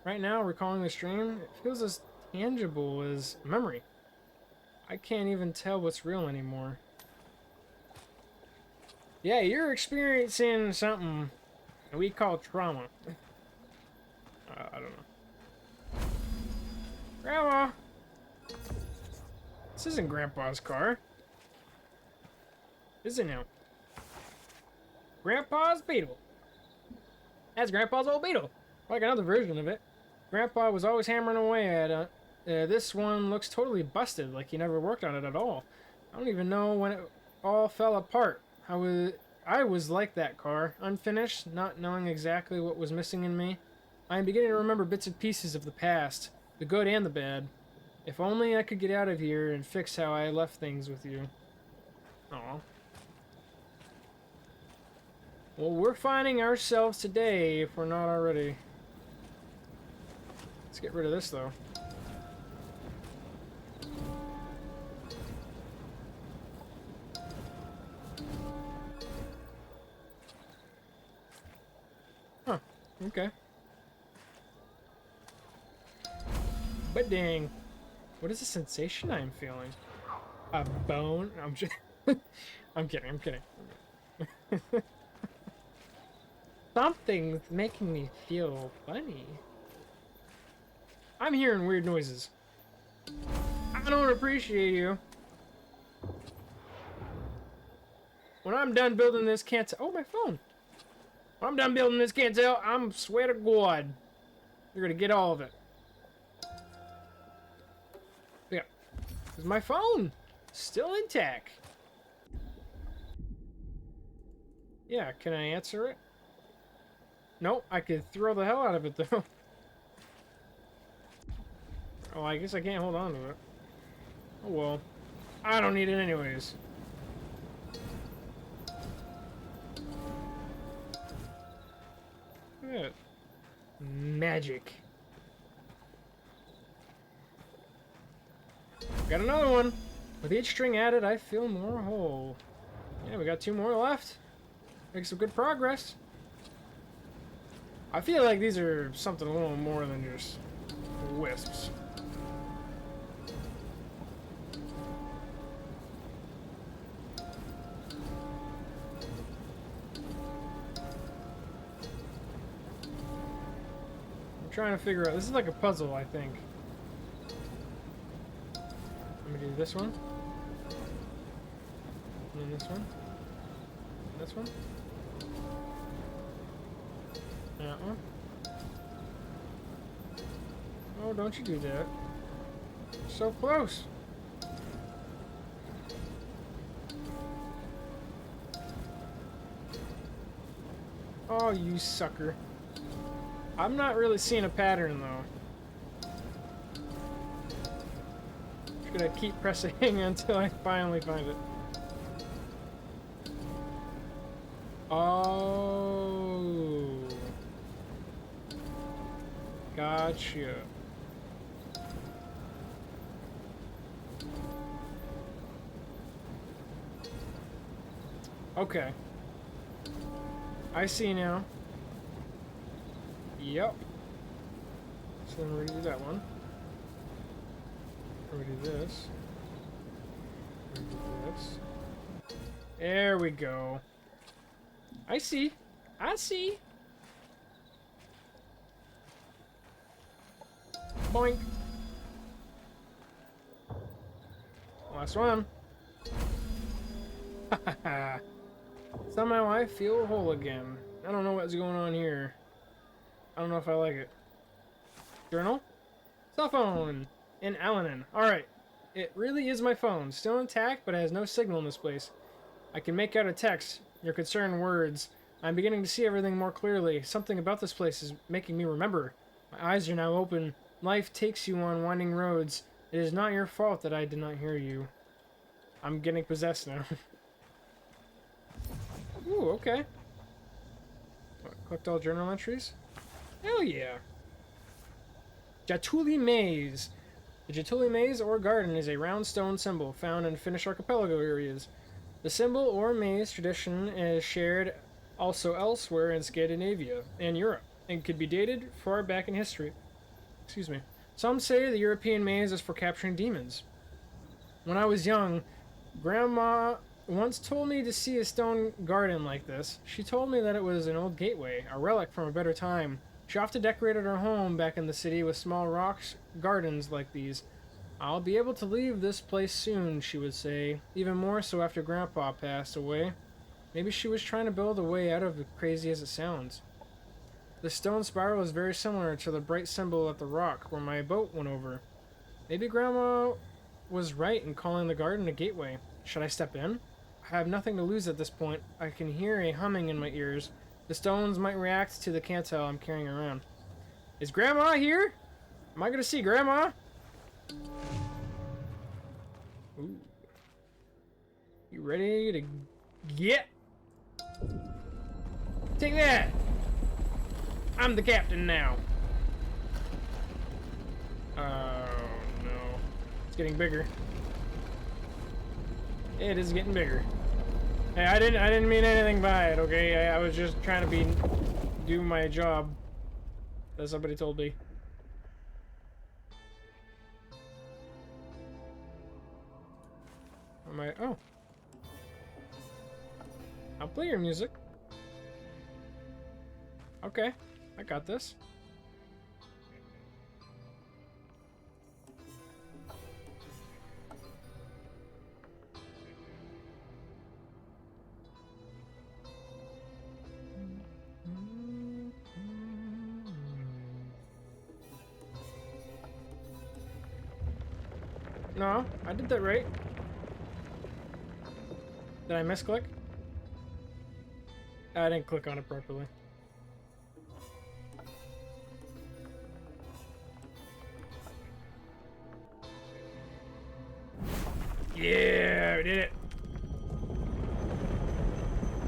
Right now, recalling this dream, it feels as tangible as memory. I can't even tell what's real anymore. Yeah, you're experiencing something we call trauma. I don't know. Grandma! This isn't Grandpa's car. Is it now? Grandpa's Beetle. That's Grandpa's old Beetle. Like another version of it. Grandpa was always hammering away at it. This one looks totally busted, like he never worked on it at all. I don't even know when it all fell apart. I was like that car, unfinished, not knowing exactly what was missing in me. I am beginning to remember bits and pieces of the past, the good and the bad. If only I could get out of here and fix how I left things with you. Aw. Well, we're finding ourselves today, if we're not already. Let's get rid of this, though. Huh. Okay. But dang. What is the sensation I'm feeling? A bone? I'm just... I'm kidding. Something's making me feel funny. I'm hearing weird noises. I don't appreciate you. When I'm done building this cantel... Oh, my phone. When I'm done building this cantel, I'm swear to God, you're gonna get all of it. Yeah. Is my phone still intact? Yeah, can I answer it? Nope, I could throw the hell out of it, though. Oh, I guess I can't hold on to it. Oh, well. I don't need it anyways. Look at that. Magic. Got another one. With each string added, I feel more whole. Yeah, we got 2 more left. Make some good progress. I feel like these are something a little more than just wisps. I'm trying to figure out. This is like a puzzle, I think. Let me do this one. And then this one. And this one. That one. Oh, don't you do that. So close. Oh, you sucker. I'm not really seeing a pattern, though. I'm gonna keep pressing until I finally find it. Oh. Gotcha. Okay. I see now. Yep. So then we're gonna do that one. We're gonna do this. We're gonna do this. There we go. I see. I see. Boink. Last one. Somehow I feel whole again. I don't know what's going on here. I don't know if I like it. Journal? Cell phone! In Alanin. Alright. It really is my phone. Still intact, but it has no signal in this place. I can make out a text. Your concerned words. I'm beginning to see everything more clearly. Something about this place is making me remember. My eyes are now open. Life takes you on winding roads. It is not your fault that I did not hear you. I'm getting possessed now. Ooh, okay. Collect all journal entries? Hell yeah. Jatuli Maze. The Jatuli Maze or Garden is a round stone symbol found in Finnish archipelago areas. The symbol or maze tradition is shared also elsewhere in Scandinavia and Europe, and could be dated far back in history. Excuse me. Some say the European maze is for capturing demons. When I was young, Grandma once told me to see a stone garden like this. She told me that it was an old gateway, a relic from a better time. She often decorated her home back in the city with small rocks gardens like these. I'll be able to leave this place soon, she would say, even more so after Grandpa passed away. Maybe she was trying to build a way out of it, crazy as it sounds. The stone spiral is very similar to the bright symbol at the rock where my boat went over. Maybe Grandma was right in calling the garden a gateway. Should I step in? I have nothing to lose at this point. I can hear a humming in my ears. The stones might react to the cantel I'm carrying around. Is Grandma here? Am I gonna see Grandma? Ooh. You ready to get? Take that! I'm the captain now. Oh no. It's getting bigger. It is getting bigger. Hey, I didn't mean anything by it, okay? I was just trying to do my job. That somebody told me. Oh. I'll play your music. Okay, I got this. No, I did that right. Did I misclick? I didn't click on it properly. Yeah, we did it.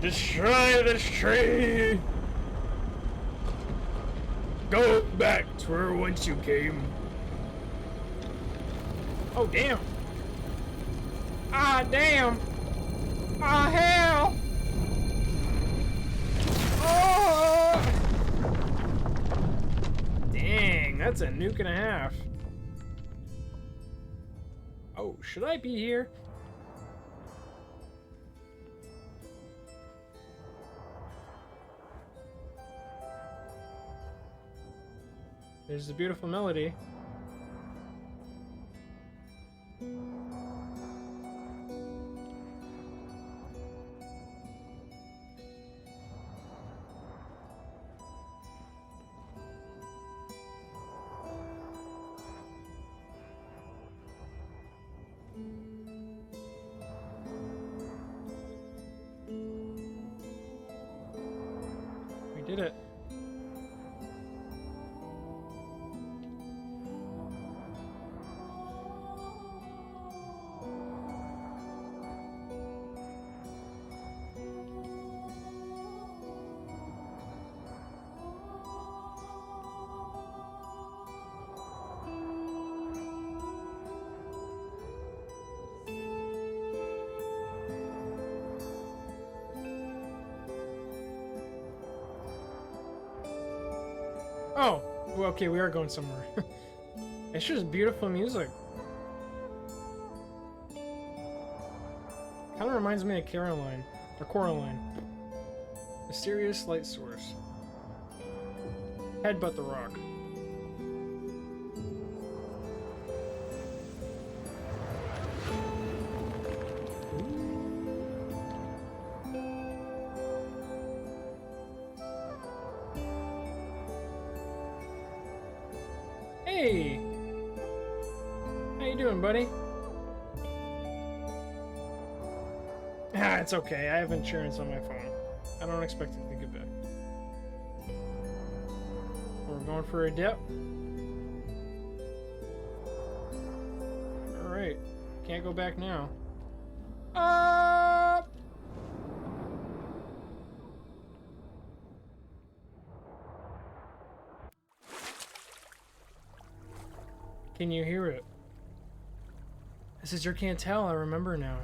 Destroy this tree. Go back to where once you came. Oh, damn. Ah, damn. Ah, hell. Oh. Dang, that's a nuke and a half. Oh, should I be here? There's the beautiful melody. We did it. Oh, well, okay, we are going somewhere. It's just beautiful music. Kind of reminds me of Caroline, or Coraline. Mysterious light source. Headbutt the rock. Hey! How you doing, buddy? Ah, it's okay. I have insurance on my phone. I don't expect it to get back. We're going for a dip. Alright. Can't go back now. Up! Can you hear it? This is your can't tell, I remember now.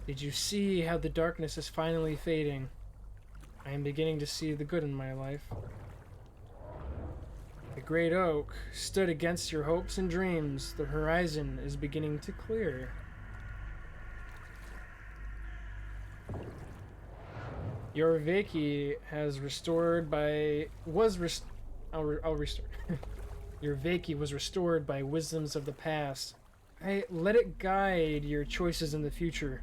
Did you see how the darkness is finally fading? I am beginning to see the good in my life. The great oak stood against your hopes and dreams. The horizon is beginning to clear. Your Vaki has restored by... I'll restore. Your Vaki was restored by wisdoms of the past. I let it guide your choices in the future.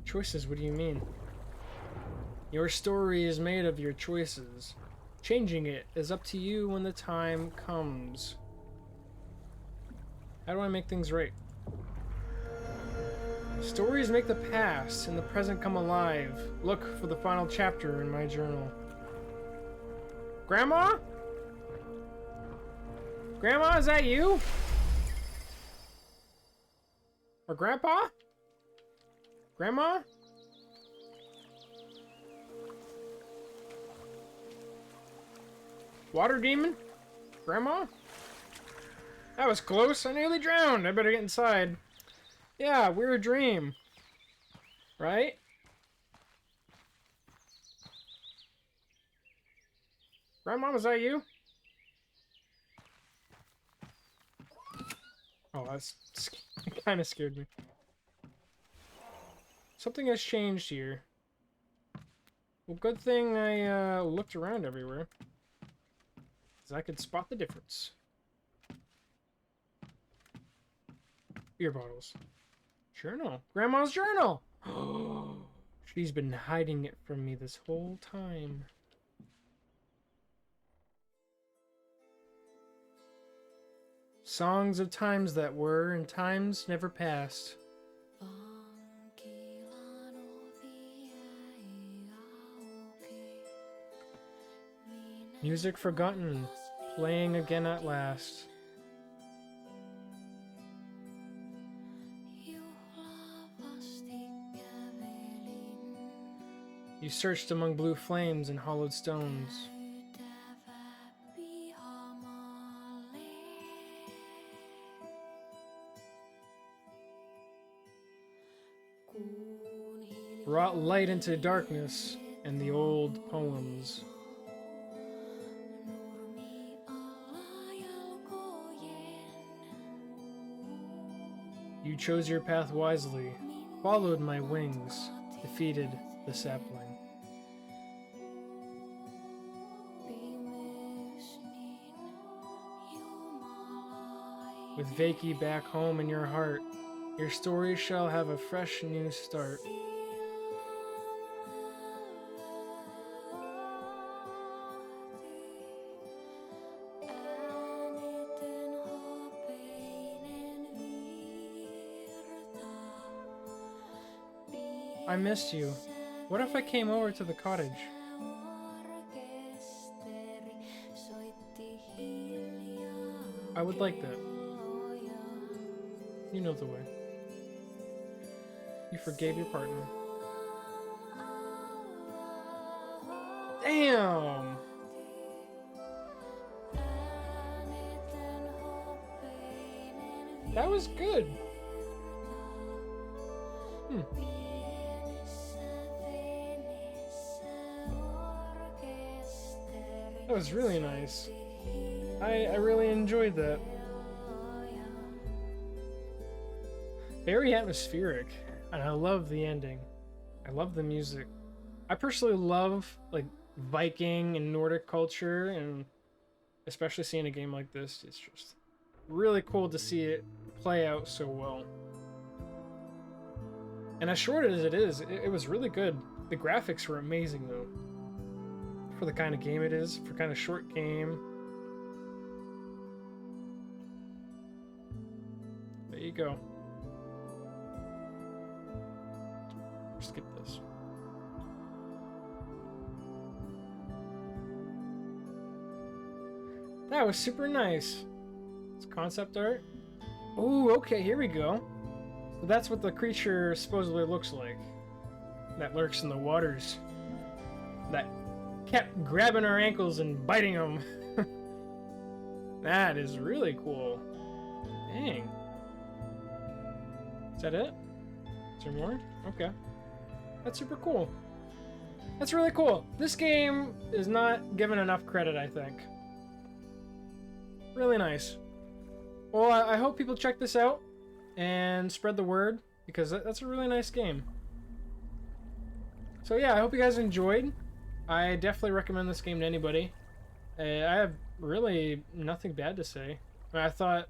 Choices? What do you mean? Your story is made of your choices. Changing it is up to you when the time comes. How do I make things right? Stories make the past and the present come alive. Look for the final chapter in my journal. Grandma? Grandma, is that you? Or Grandpa? Grandma? Water demon? Grandma? That was close. I nearly drowned. I better get inside. Yeah, we're a dream. Right? Grandma, was that you? Oh, that's kind of scared me. Something has changed here. Well, good thing I looked around everywhere. Because I could spot the difference. Beer bottles. Journal. Grandma's journal! She's been hiding it from me this whole time. Songs of times that were and times never passed. Music forgotten, playing again at last. You searched among blue flames and hollowed stones. Brought light into darkness and the old poems. You chose your path wisely, followed my wings, defeated the sapling. With Vaki back home in your heart, your story shall have a fresh new start. I missed you. What if I came over to the cottage? I would like that. You know the way. You forgave your partner. Damn! That was good. That was really nice. I really enjoyed that. Very atmospheric, and I love the ending. I love the music. I personally love like Viking and Nordic culture, and especially seeing a game like this, it's just really cool to see it play out so well. And as short as it is, it was really good. The graphics were amazing though. For the kind of game it is, for kind of short game. you go. Skip this. That was super nice. It's concept art. Ooh, okay, here we go. So that's what the creature supposedly looks like. That lurks in the waters. That kept grabbing our ankles and biting them. That is really cool. Dang. Is that it? Is there more? Okay. That's super cool. That's really cool. This game is not given enough credit, I think. Really nice. Well, I hope people check this out and spread the word, because that's a really nice game. So yeah, I hope you guys enjoyed. I definitely recommend this game to anybody. I have really nothing bad to say. I thought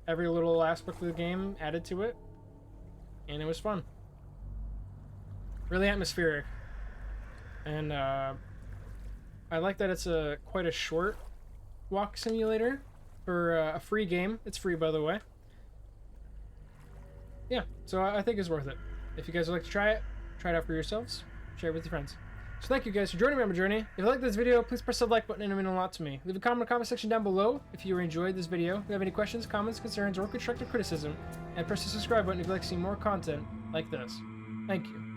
every little aspect of the game added to it, and it was fun. Really atmospheric. And I like that it's quite a short walk simulator for a free game. It's free, by the way. Yeah, so I think it's worth it. If you guys would like to try it out for yourselves. Share it with your friends. So thank you guys for joining me on my journey. If you like this video, please press the like button, and it means a lot to me. Leave a comment in the comment section down below if you enjoyed this video. If you have any questions, comments, concerns, or constructive criticism, and press the subscribe button if you'd like to see more content like this. Thank you.